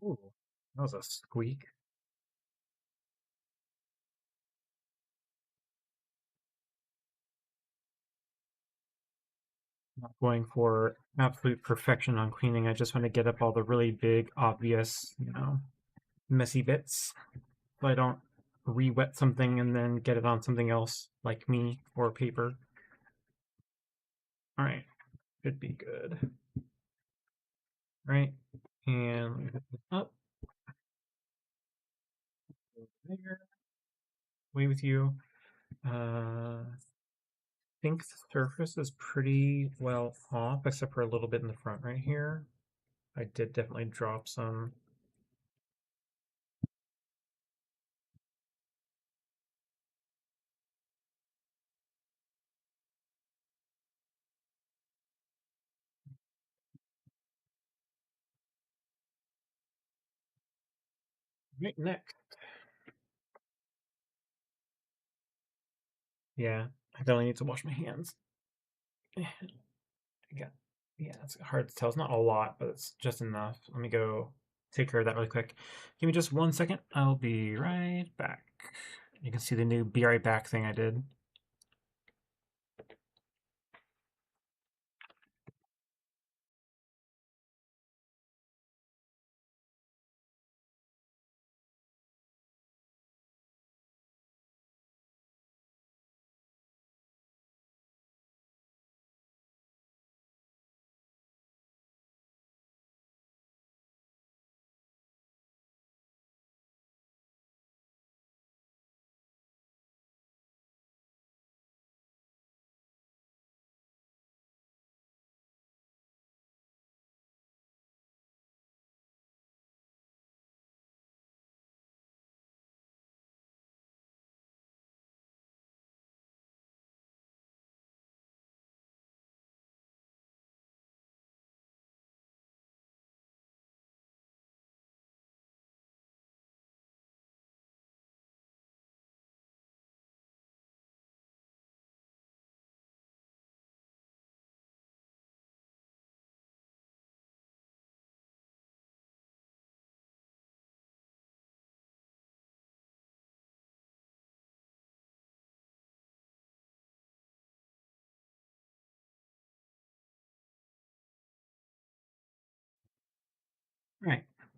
Ooh, that was a squeak. Not going for absolute perfection on cleaning. I just want to get up all the really big, obvious, messy bits, so I don't re-wet something and then get it on something else like me or paper. All right, should be good. All right, and let me put this up. There. Away with you. I think the surface is pretty well off, except for a little bit in the front right here. I did definitely drop some. Right, next. Yeah, I definitely need to wash my hands. Yeah, it's hard to tell. It's not a lot, but it's just enough. Let me go take care of that really quick. Give me just 1 second. I'll be right back. You can see the new be right back thing I did.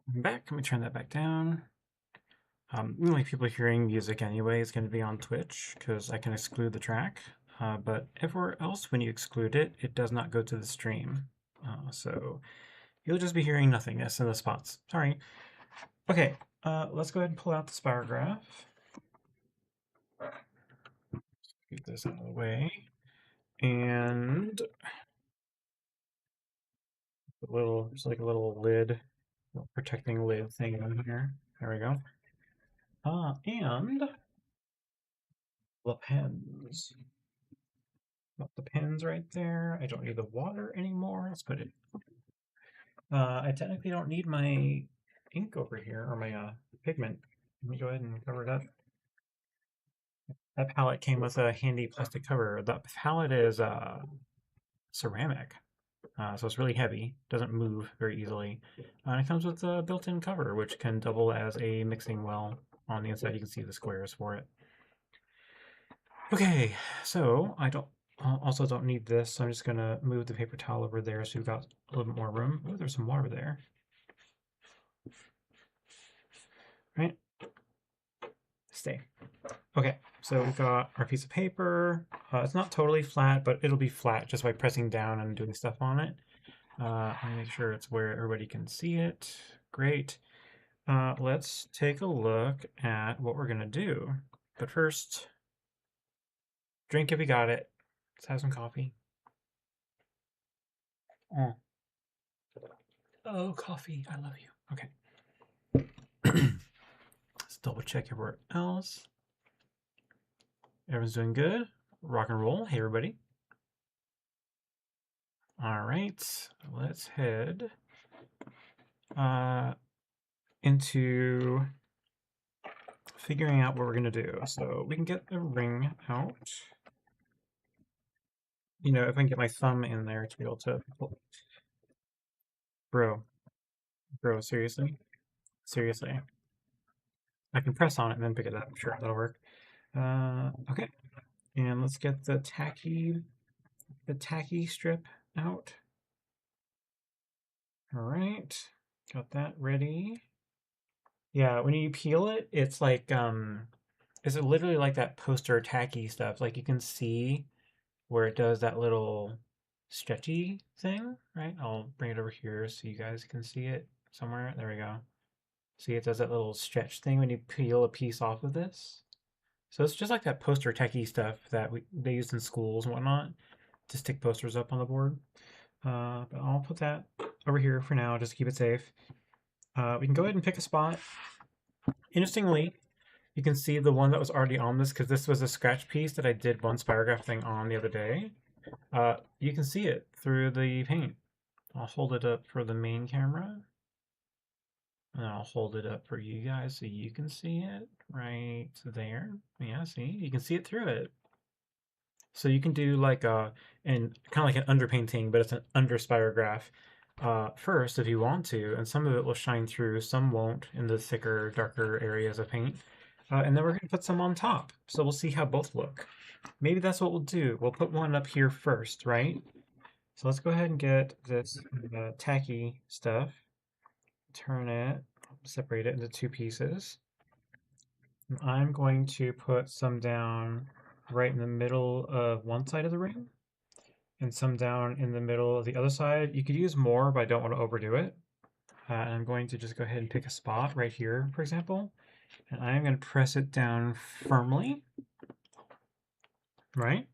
I'm back. Let me turn that back down. The only people hearing music anyway is going to be on Twitch because I can exclude the track. But everywhere else, when you exclude it, it does not go to the stream. So you'll just be hearing nothingness in the spots. Sorry. Okay, let's go ahead and pull out the Spirograph. Get this out of the way. And there's like a little lid, protecting lid thing on here. There we go. And the pens. Got the pens right there. I don't need the water anymore. Let's put it. I technically don't need my ink over here, or my pigment. Let me go ahead and cover it up. That palette came with a handy plastic cover. The palette is ceramic, so it's really heavy, doesn't move very easily. And it comes with a built-in cover, which can double as a mixing well. On the inside, you can see the squares for it. Okay, so I also don't need this, so I'm just gonna move the paper towel over there so we've got a little bit more room. Oh, there's some water there. Right? Stay. Okay, so we've got our piece of paper. It's not totally flat, but it'll be flat just by pressing down and doing stuff on it. Let me make sure it's where everybody can see it. Great. Let's take a look at what we're gonna do. But first, drink if you got it. Let's have some coffee. Oh, oh, coffee. I love you. Okay. Let's double check everywhere else. Everyone's doing good. Rock and roll. Hey, everybody. All right. Let's head into figuring out what we're going to do. So we can get the ring out. You know, if I can get my thumb in there to be able to... Bro, seriously? Seriously. I can press on it and then pick it up. Sure, that'll work. Okay. And let's get the tacky strip out. All right. Got that ready. Yeah, when you peel it, it's like it's literally like that poster tacky stuff. Like you can see where it does that little stretchy thing, right? I'll bring it over here so you guys can see it somewhere. There we go. See, it does that little stretch thing when you peel a piece off of this. So it's just like that poster techie stuff that they used in schools and whatnot to stick posters up on the board. But I'll put that over here for now, just to keep it safe. We can go ahead and pick a spot. Interestingly, you can see the one that was already on this, because this was a scratch piece that I did one Spirograph thing on the other day. You can see it through the paint. I'll hold it up for the main camera. And I'll hold it up for you guys so you can see it right there. Yeah, see? You can see it through it. So you can do like kind of like an underpainting, but it's an under Spirograph first if you want to, and some of it will shine through, some won't in the thicker, darker areas of paint. And then we're going to put some on top. So we'll see how both look. Maybe that's what we'll do. We'll put one up here first, right? So let's go ahead and get this tacky stuff. Turn it, separate it into two pieces. And I'm going to put some down right in the middle of one side of the ring and some down in the middle of the other side. You could use more, but I don't want to overdo it. And I'm going to just go ahead and pick a spot right here, for example. And I'm going to press it down firmly, right?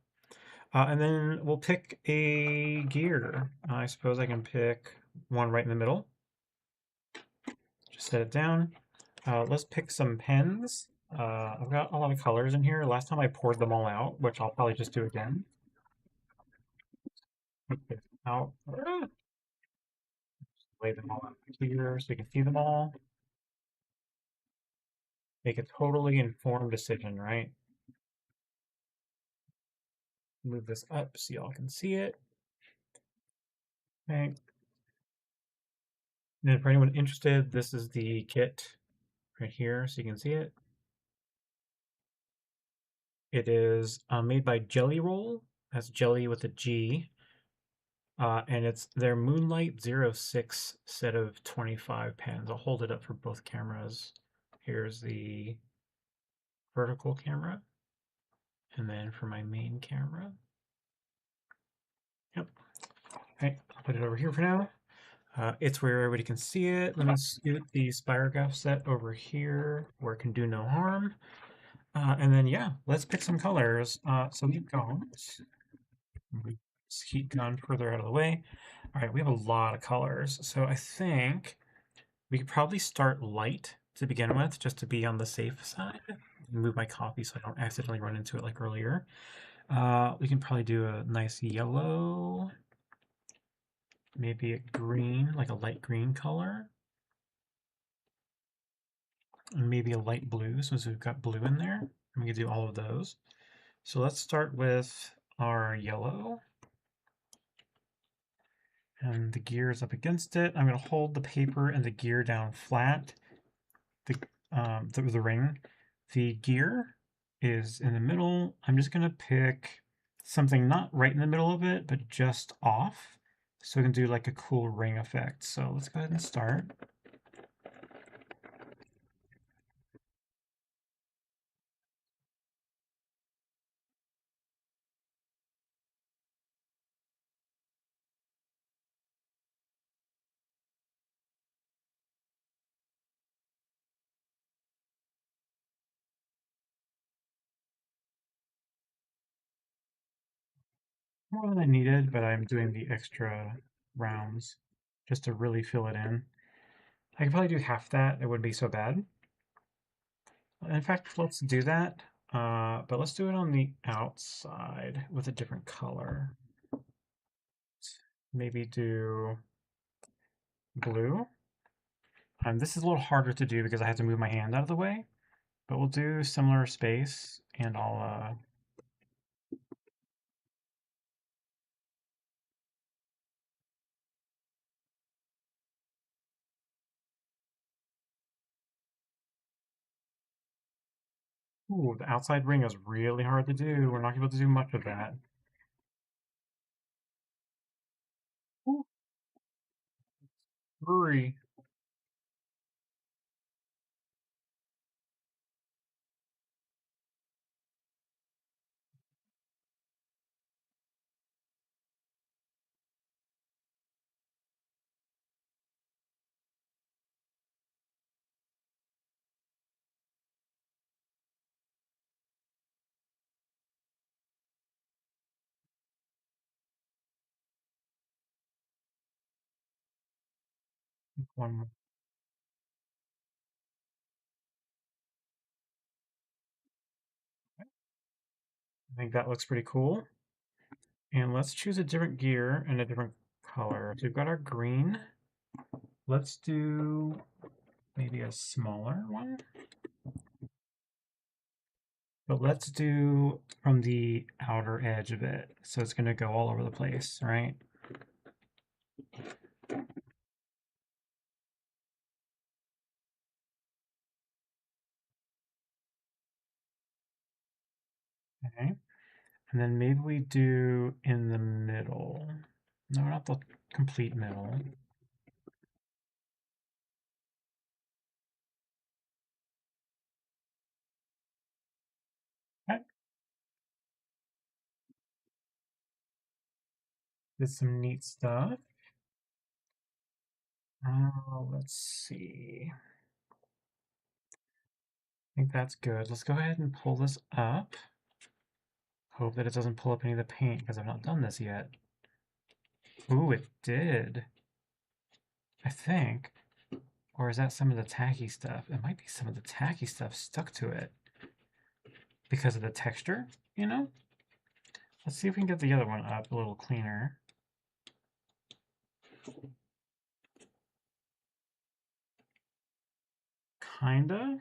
And then we'll pick a gear. I suppose I can pick one right in the middle. Just set it down. Let's pick some pens. I've got a lot of colors in here. Last time I poured them all out, which I'll probably just do again. Out. Lay them all out here so you can see them all. Make a totally informed decision, right? Move this up so y'all can see it. Okay. And for anyone interested, this is the kit right here so you can see it. It is made by Jelly Roll. That's jelly with a G. and it's their Moonlight 06 set of 25 pens. I'll hold it up for both cameras. Here's the vertical camera, and then for my main camera. Yep. Okay, I'll put it over here for now. It's where everybody can see it. Let me scoot the Spirograph set over here where it can do no harm. And then, yeah, let's pick some colors. So we've got, move this heat gun further out of the way. All right, we have a lot of colors. So I think we could probably start light to begin with, just to be on the safe side. Move my copy so I don't accidentally run into it like earlier. We can probably do a nice yellow, maybe a green, like a light green color, and maybe a light blue since we've got blue in there. We can do all of those. So let's start with our yellow. And the gear is up against it. I'm going to hold the paper and the gear down flat, the ring. The gear is in the middle. I'm just going to pick something not right in the middle of it, but just off. So we can do like a cool ring effect. So let's go ahead and start. More than I needed, but I'm doing the extra rounds just to really fill it in. I could probably do half that. It wouldn't be so bad. In fact, let's do that. But let's do it on the outside with a different color. Maybe do blue. This is a little harder to do because I have to move my hand out of the way, but we'll do similar space and I'll ooh, the outside ring is really hard to do. We're not able to do much of that. Ooh, hurry. One more. I think that looks pretty cool. And let's choose a different gear and a different color. So we've got our green. Let's do maybe a smaller one. But let's do from the outer edge of it. So it's going to go all over the place, right? Okay. And then maybe we do in the middle. No, not the complete middle. Okay. Did some neat stuff. Let's see. I think that's good. Let's go ahead and pull this up. Hope that it doesn't pull up any of the paint because I've not done this yet. Ooh, it did. I think. Or is that some of the tacky stuff? It might be some of the tacky stuff stuck to it because of the texture, you know? Let's see if we can get the other one up a little cleaner. Kinda.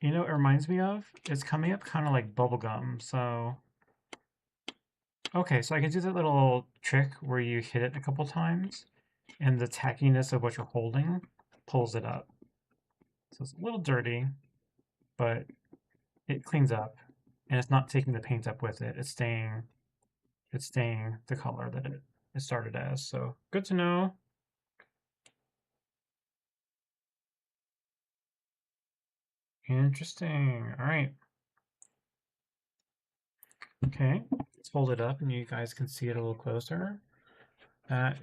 You know what it reminds me of? It's coming up kind of like bubblegum, so... Okay, so I can do that little trick where you hit it a couple times, and the tackiness of what you're holding pulls it up. So it's a little dirty, but it cleans up, and it's not taking the paint up with it. It's staying the color that it it started as. So good to know. Interesting. All right. Okay. Let's hold it up and you guys can see it a little closer. Sorry,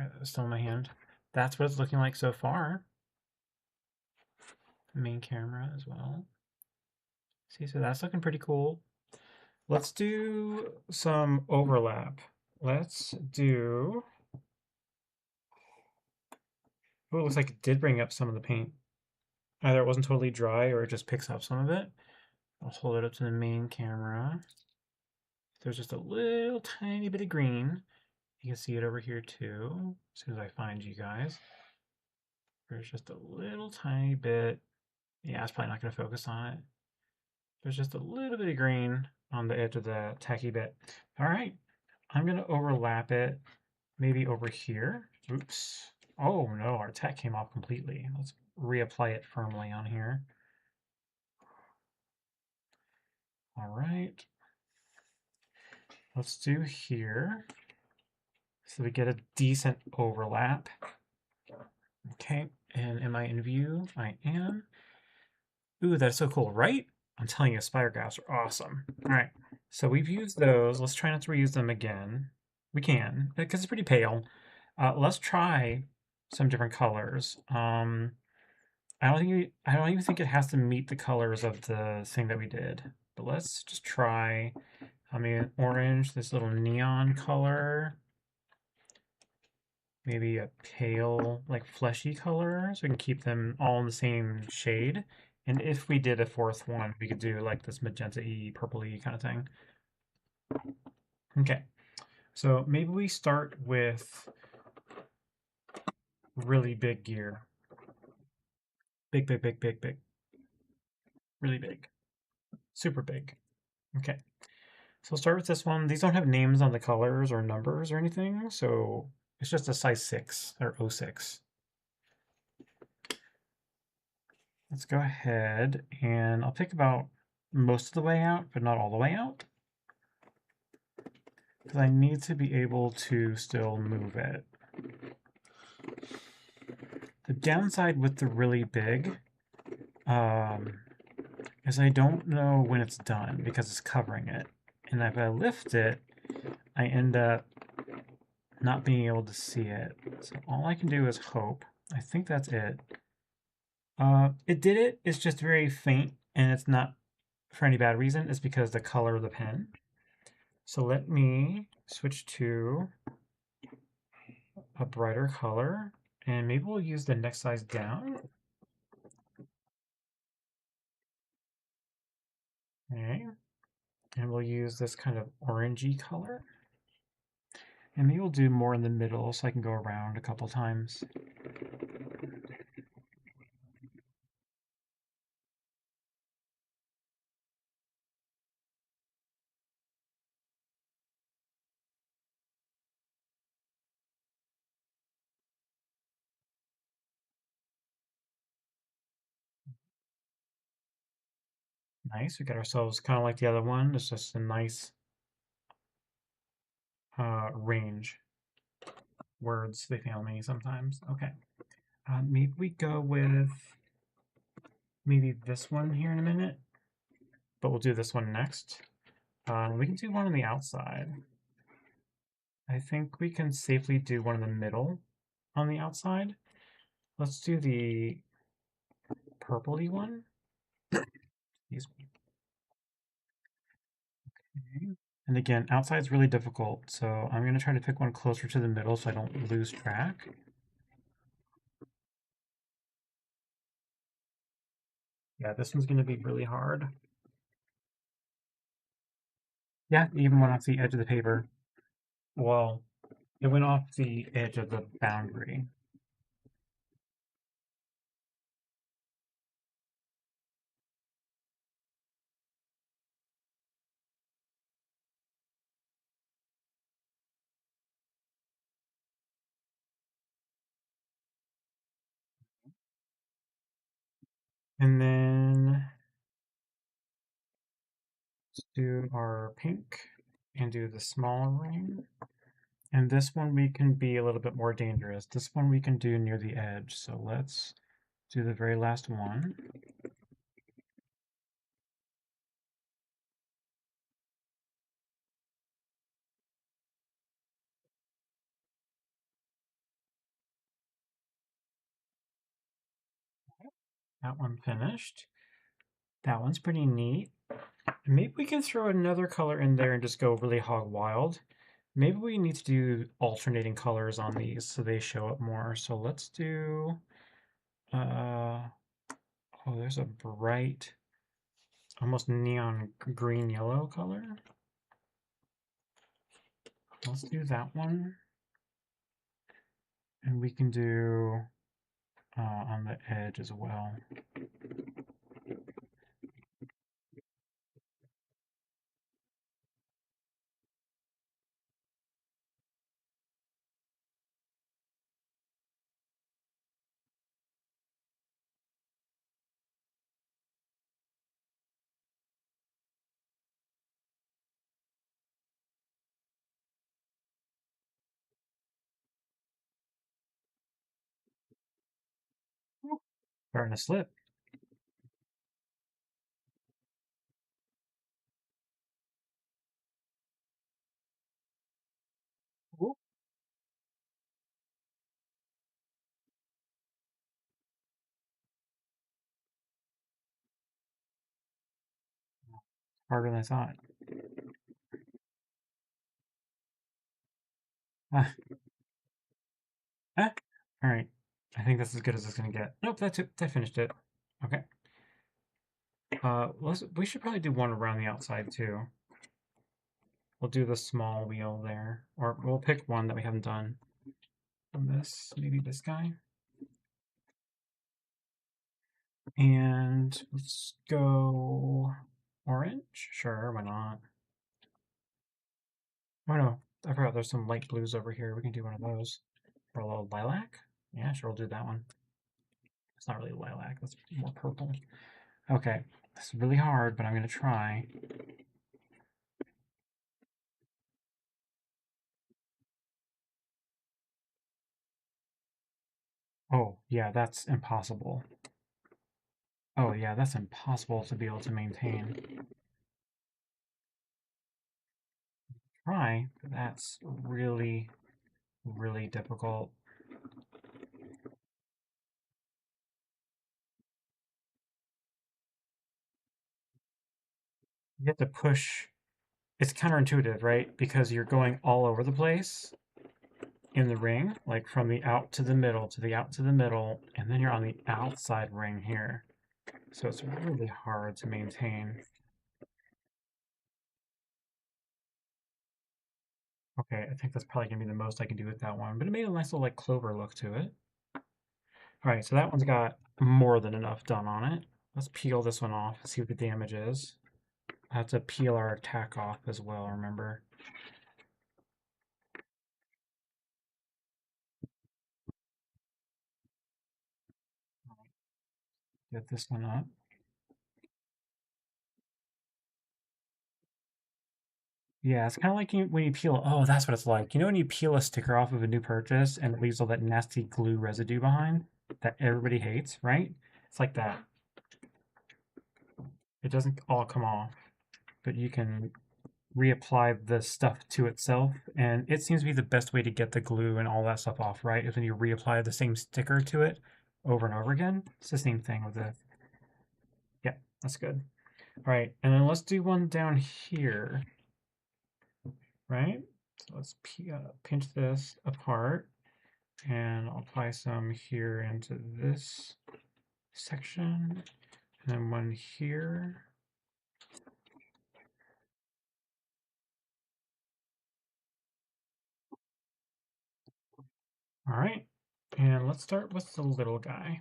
that was still in my hand. That's what it's looking like so far. The main camera as well. See, so that's looking pretty cool. Let's do some overlap. Let's do... Oh, it looks like it did bring up some of the paint. Either it wasn't totally dry or it just picks up some of it. I'll hold it up to the main camera. There's just a little tiny bit of green. You can see it over here too, as soon as I find you guys. There's just a little tiny bit. Yeah, it's probably not going to focus on it. There's just a little bit of green on the edge of the tacky bit. All right, I'm going to overlap it maybe over here. Oops. Oh no, our tack came off completely. Let's reapply it firmly on here. All right. Let's do here. So we get a decent overlap. Okay, and am I in view? I am. Ooh, that's so cool, right? I'm telling you, Spirographs are awesome. All right, so we've used those. Let's try not to reuse them again. We can, because it's pretty pale. Let's try some different colors. I don't even think it has to meet the colors of the thing that we did. But let's just try, orange, this little neon color. Maybe a pale, like fleshy color, so we can keep them all in the same shade. And if we did a fourth one, we could do like this magenta-y, purple-y kind of thing. Okay, so maybe we start with really big gear. Big, big, big, big, big. Really big. Super big. Okay, so we'll start with this one. These don't have names on the colors or numbers or anything, so it's just a size 6 or 06. Let's go ahead and I'll pick about most of the way out, but not all the way out. Because I need to be able to still move it. The downside with the really big is I don't know when it's done because it's covering it. And if I lift it, I end up not being able to see it. So all I can do is hope. I think that's it. It did it. It's just very faint, and it's not for any bad reason. It's because the color of the pen. So let me switch to a brighter color, and maybe we'll use the next size down. Okay, and we'll use this kind of orangey color. And maybe we'll do more in the middle so I can go around a couple times. Nice, we got ourselves kind of like the other one. It's just a nice range. Words, they fail me sometimes. Okay, maybe we go with maybe this one here in a minute, but we'll do this one next. We can do one on the outside. I think we can safely do one in the middle on the outside. Let's do the purpley one. Excuse me. Okay. And again, outside is really difficult, so I'm going to try to pick one closer to the middle so I don't lose track. Yeah, this one's going to be really hard. Yeah, it even went off the edge of the paper. Well, it went off the edge of the boundary. And then let's do our pink and do the small ring. And this one we can be a little bit more dangerous. This one we can do near the edge. So let's do the very last one. That one finished. That one's pretty neat. Maybe we can throw another color in there and just go really hog wild. Maybe we need to do alternating colors on these so they show up more. So let's do, oh, there's a bright, almost neon green yellow color. Let's do that one. And we can do on the edge as well. Starting to slip. Ooh. Harder than I thought. Ah, ah. All right. I think that's as good as it's gonna get. Nope, that's it. I finished it. Okay. We should probably do one around the outside too. We'll do the small wheel there, or we'll pick one that we haven't done from this. Maybe this guy. And let's go orange. Sure, why not? Oh no, I forgot there's some light blues over here. We can do one of those. Or a little lilac. Yeah, sure, we'll do that one. It's not really lilac. That's more purple. Okay, this is really hard, but I'm gonna try. Oh, yeah, that's impossible. Oh, yeah, that's impossible to be able to maintain. Try, but that's really, really difficult. You have to push. It's counterintuitive, right? Because you're going all over the place in the ring, like from the out to the middle to the out to the middle, and then you're on the outside ring here. So it's really hard to maintain. Okay, I think that's probably gonna be the most I can do with that one, but it made a nice little like clover look to it. All right, so that one's got more than enough done on it. Let's peel this one off, see what the damage is. I have to peel our tack off as well, remember? Get this one up. Yeah, it's kind of like when you peel. Oh, that's what it's like. You know when you peel a sticker off of a new purchase and it leaves all that nasty glue residue behind that everybody hates, right? It's like that. It doesn't all come off, but you can reapply the stuff to itself, and it seems to be the best way to get the glue and all that stuff off, right? Is when you reapply the same sticker to it over and over again. It's the same thing with the. Yeah, that's good. All right, and then let's do one down here, right? So let's pinch this apart. And I'll apply some here into this section, and then one here. All right, and let's start with the little guy.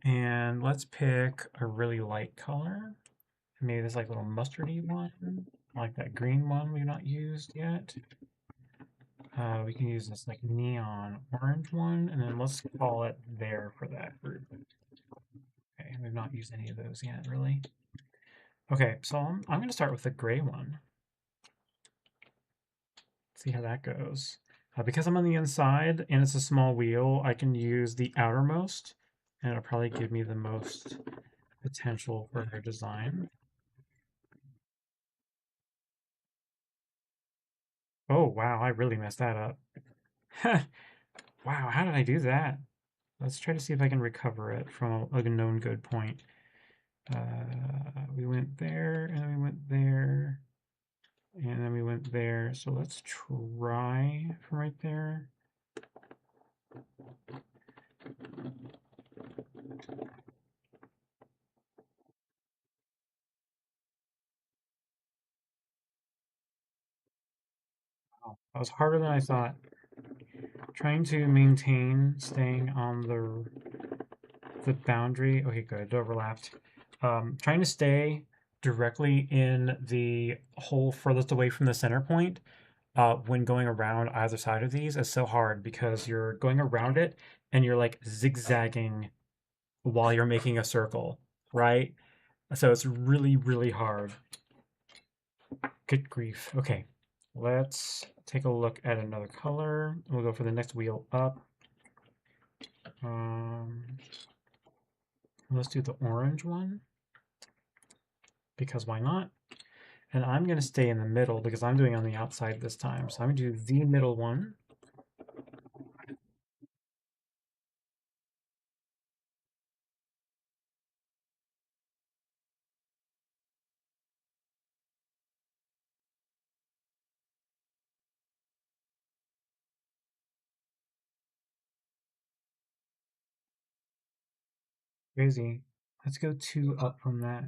And let's pick a really light color. Maybe this like little mustardy one, like that green one we've not used yet. We can use this like neon orange one, and then let's call it there for that group. Okay, we've not used any of those yet, really. Okay, so I'm going to start with the gray one. see how that goes. Because I'm on the inside and it's a small wheel, I can use the outermost, and it'll probably give me the most potential for their design. Oh, wow, I really messed that up. Wow, how did I do that? Let's try to see if I can recover it from a known good point. We went there, and then we went there, and then we went there. So let's try from right there. Oh, that was harder than I thought. Trying to maintain staying on the boundary. Okay, good. It overlapped. Trying to stay directly in the hole furthest away from the center point when going around either side of these is so hard because you're going around it and you're like zigzagging while you're making a circle, right? So it's really, really hard. Good grief. Okay, let's take a look at another color. We'll go for the next wheel up. Let's do the orange one because why not? And I'm going to stay in the middle because I'm doing on the outside this time. So I'm going to do the middle one. Crazy. Let's go two up from that.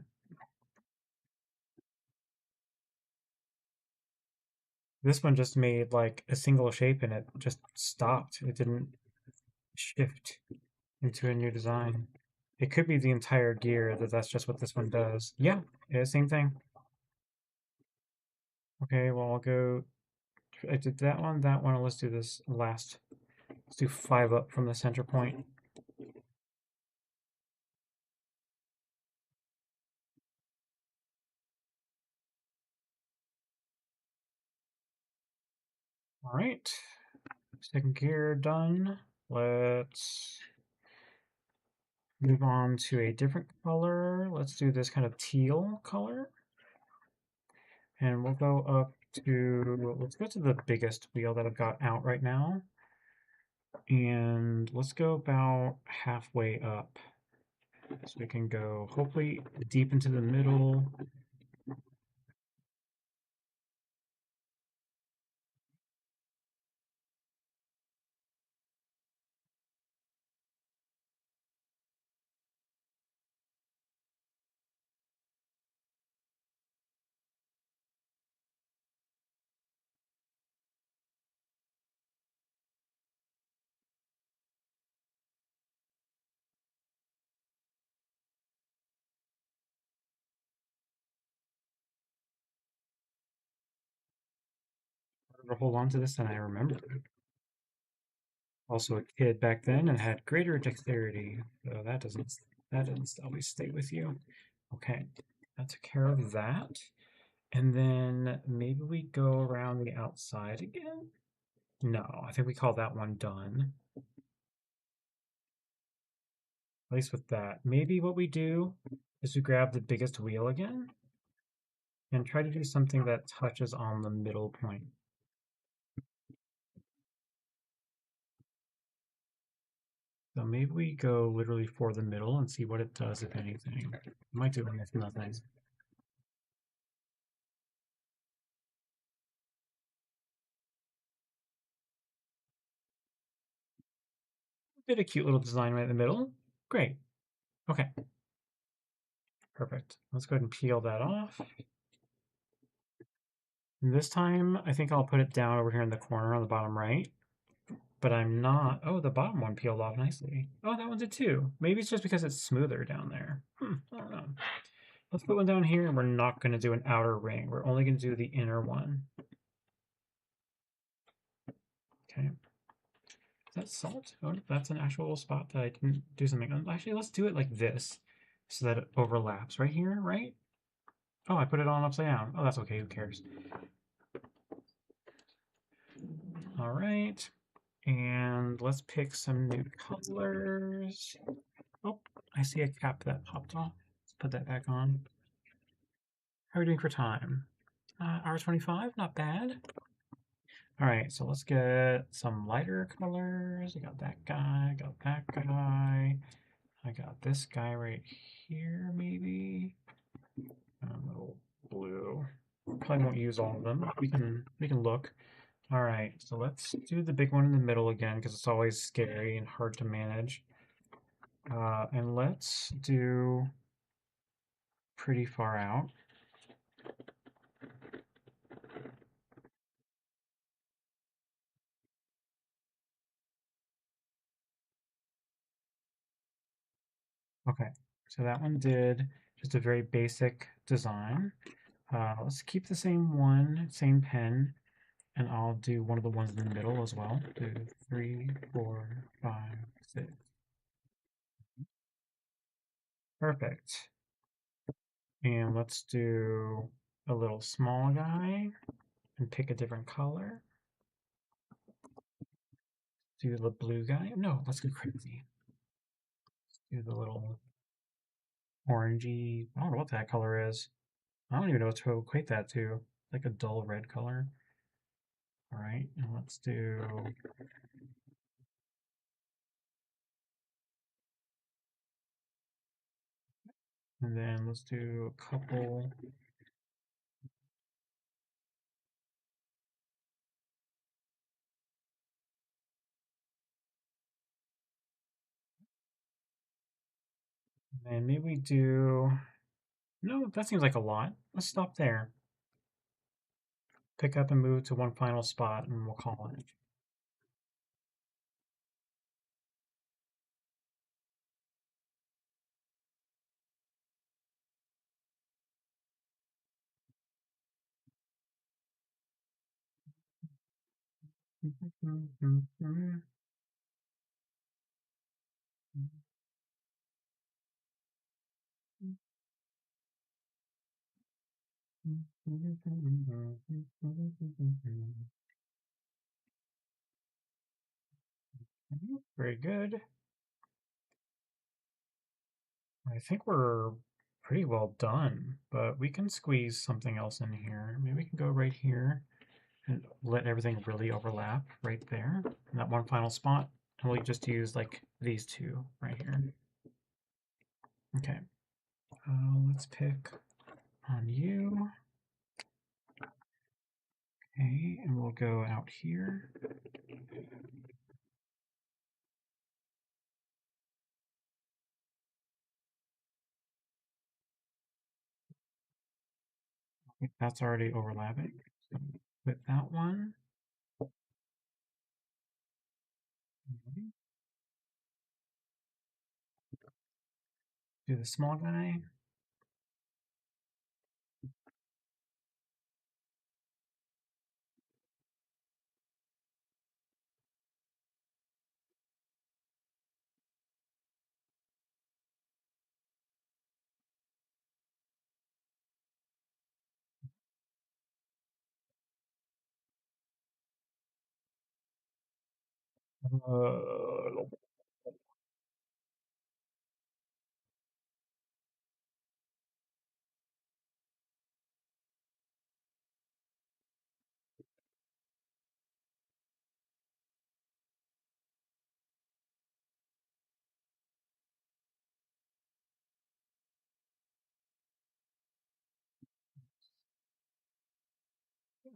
This one just made like a single shape and it just stopped. It didn't shift into a new design. It could be the entire gear that's just what this one does. Yeah, yeah, same thing. Okay, well, I'll go. I did that one, that one. Let's do this last. Let's do five up from the center point. All right, second gear done. Let's move on to a different color. Let's do this kind of teal color. And we'll go up to, let's go to the biggest wheel that I've got out right now. And let's go about halfway up. So we can go hopefully deep into the middle. To hold on to this than I remember. Also a kid back then and had greater dexterity. So that doesn't always stay with you. Okay, that took care of that. And then maybe we go around the outside again. No, I think we call that one done. At least with that. Maybe what we do is we grab the biggest wheel again and try to do something that touches on the middle point. So maybe we go literally for the middle and see what it does, if anything. It might do almost nothing. Did a cute little design right in the middle. Great. Okay. Perfect. Let's go ahead and peel that off. And this time, I think I'll put it down over here in the corner on the bottom right. But I'm not. Oh, the bottom one peeled off nicely. Oh, that one did too. Maybe it's just because it's smoother down there. I don't know. Let's put one down here, and we're not going to do an outer ring. We're only going to do the inner one. Okay. Is that salt? Oh, that's an actual spot that I didn't do something on. Actually, let's do it like this so that it overlaps right here, right? Oh, I put it on upside down. Oh, that's okay. Who cares? All right. And let's pick some new colors. Oh, I see a cap that popped off. Let's put that back on. How are we doing for time? Hour 25, not bad. All right, so let's get some lighter colors. I got that guy, got that guy. I got this guy right here, maybe. A little blue. Probably won't use all of them. We can look. All right, so let's do the big one in the middle again because it's always scary and hard to manage. And let's do pretty far out. Okay, so that one did just a very basic design. Let's keep the same one, same pen, and I'll do one of the ones in the middle as well. 2, 3, 4, 5, 6. Perfect. And let's do a little small guy and pick a different color. Do the blue guy. No, let's go crazy. Do the little orangey. I don't know what that color is. I don't even know what to equate that to. Like a dull red color. All right, and let's do. And then let's do a couple. And maybe we do. No, that seems like a lot. Let's stop there. Pick up and move to one final spot, and we'll call it. Very good. I think we're pretty well done, but we can squeeze something else in here. Maybe we can go right here and let everything really overlap right there in that one final spot. And we'll just use like these two right here. Okay. Let's pick on you. Okay, and we'll go out here. That's already overlapping. So with that one. Do the small guy. Uh,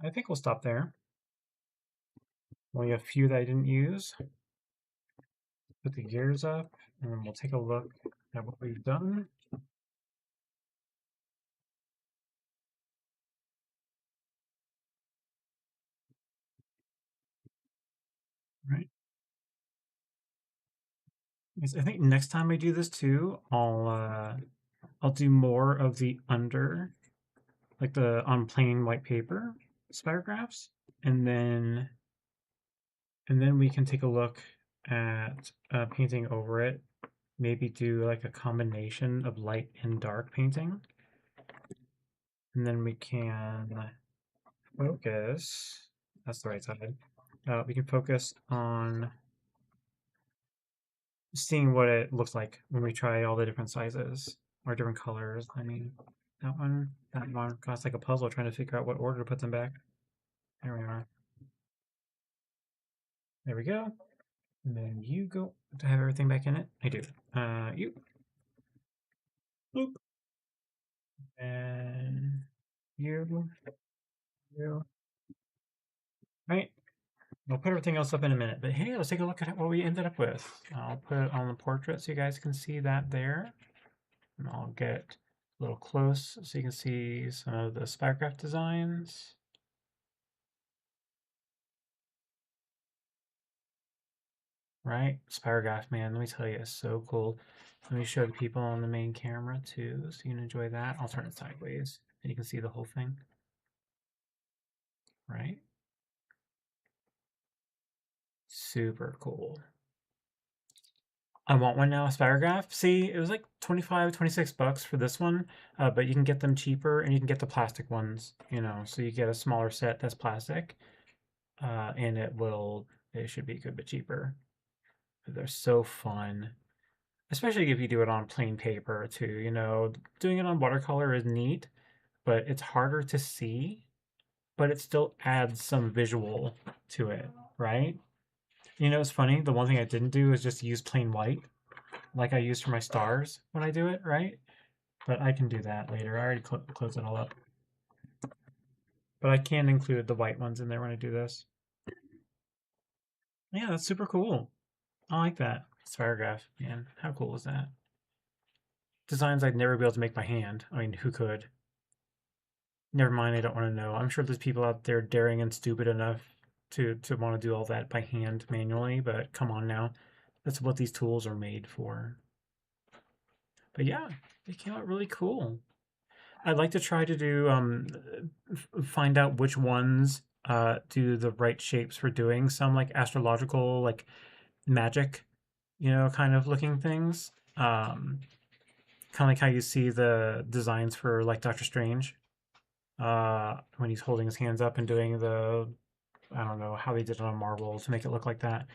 I think we'll stop there. Only a few that I didn't use. Put the gears up, and then we'll take a look at what we've done. Right. I think next time I do this too, I'll do more of the under, like the on plain white paper spirographs, and then we can take a look at painting over it. Maybe do like a combination of light and dark painting, and then we can focus. That's the right side. we can focus on seeing what it looks like when we try all the different sizes or different colors. I mean, that one, got like a puzzle trying to figure out what order to put them back. There we are. There we go. And then you go to have everything back in it. I do. You. Boop. And you. You. Right. We'll put everything else up in a minute. But hey, let's take a look at what we ended up with. I'll put it on the portrait so you guys can see that there. And I'll get a little close so you can see some of the Spirograph designs. Right? Spirograph, man, let me tell you, it's so cool. Let me show the people on the main camera too, so you can enjoy that. I'll turn it sideways, and you can see the whole thing. Right? Super cool. I want one now, Spirograph. See, it was like 25, 26 bucks for this one, but you can get them cheaper, and you can get the plastic ones, you know, so you get a smaller set that's plastic, and it should be a good bit cheaper. They're so fun. Especially if you do it on plain paper too, you know, doing it on watercolor is neat, but it's harder to see, but it still adds some visual to it, right? You know, it's funny. The one thing I didn't do is just use plain white, like I use for my stars when I do it, right? But I can do that later. I already closed it all up. But I can include the white ones in there when I do this. Yeah, that's super cool. I like that. Spirograph, man. How cool is that? Designs I'd never be able to make by hand. I mean, who could? Never mind, I don't want to know. I'm sure there's people out there daring and stupid enough to want to do all that by hand manually, but come on now. That's what these tools are made for. But yeah, they came out really cool. I'd like to try to do find out which ones do the right shapes for doing some like astrological like magic, you know, kind of looking things. Kind of like how you see the designs for like Doctor Strange when he's holding his hands up and doing the, I don't know how they did it on Marvel to make it look like that.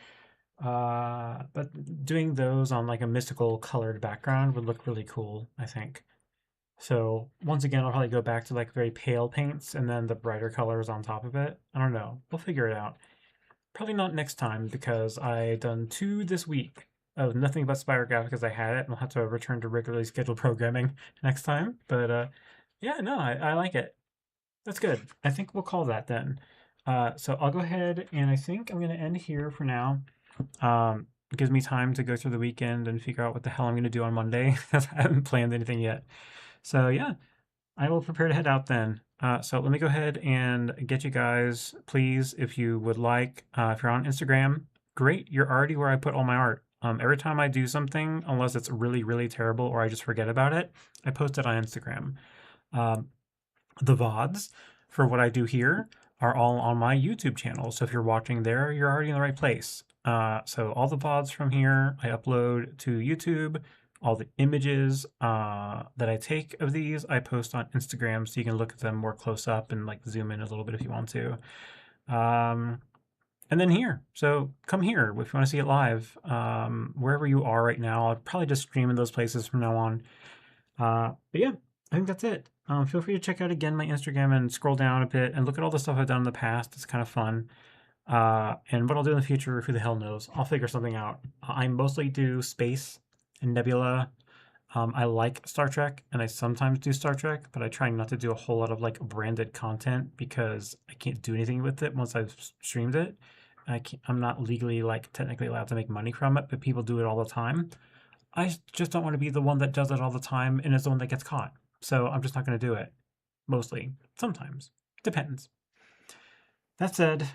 But doing those on like a mystical colored background would look really cool, I think. So once again, I'll probably go back to like very pale paints and then the brighter colors on top of it. I don't know. We'll figure it out. Probably not next time because I done 2 this week of nothing but Spirograph because I had it and I'll have to return to regularly scheduled programming next time. But yeah, no, I like it. That's good. I think we'll call that then. So I'll go ahead and I think I'm going to end here for now. It gives me time to go through the weekend and figure out what the hell I'm going to do on Monday because I haven't planned anything yet. So yeah, I will prepare to head out then. So let me go ahead and get you guys, please, if you would like, if you're on Instagram, great, you're already where I put all my art. Every time I do something, unless it's really, really terrible or I just forget about it, I post it on Instagram. The VODs for what I do here are all on my YouTube channel. So if you're watching there, you're already in the right place. So all the VODs from here, I upload to YouTube. All the images that I take of these, I post on Instagram so you can look at them more close up and like zoom in a little bit if you want to. And then here, so come here if you want to see it live. Wherever you are right now, I'll probably just stream in those places from now on. But yeah, I think that's it. Feel free to check out again my Instagram and scroll down a bit and look at all the stuff I've done in the past. It's kind of fun. And what I'll do in the future, who the hell knows? I'll figure something out. I mostly do space and nebula. I like Star Trek, and I sometimes do Star Trek, but I try not to do a whole lot of like branded content because I can't do anything with it once I've streamed it. I'm not legally like technically allowed to make money from it, but people do it all the time. I just don't want to be the one that does it all the time and is the one that gets caught. So I'm just not going to do it. Mostly. Sometimes. Depends. That said,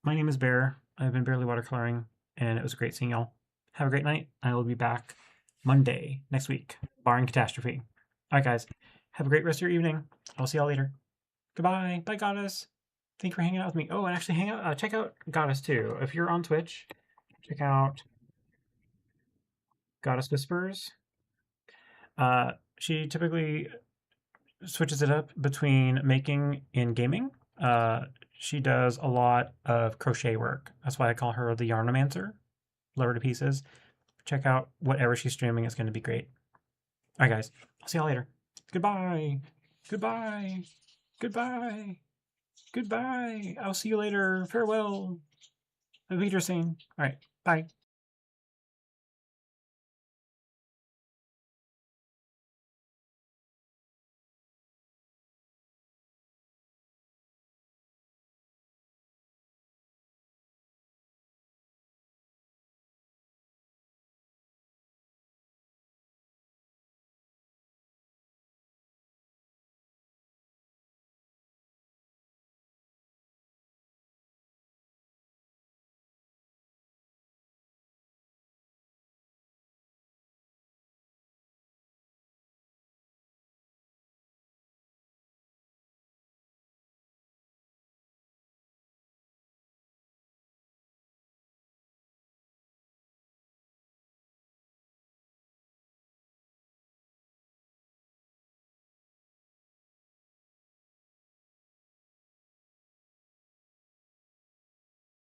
my name is Bear. I've been barely watercoloring, and it was great seeing y'all. Have a great night. I will be back Monday next week, barring catastrophe. All right, guys. Have a great rest of your evening. I'll see y'all later. Goodbye. Bye, Goddess. Thank you for hanging out with me. Oh, and actually, check out Goddess too. If you're on Twitch, check out Goddess Whispers. She typically switches it up between making and gaming. She does a lot of crochet work. That's why I call her the Yarnomancer. Love her to pieces. Check out whatever she's streaming. It's going to be great. All right, guys. I'll see y'all later. Goodbye. Goodbye. Goodbye. Goodbye. I'll see you later. Farewell. Auf Wiedersehen. All right. Bye.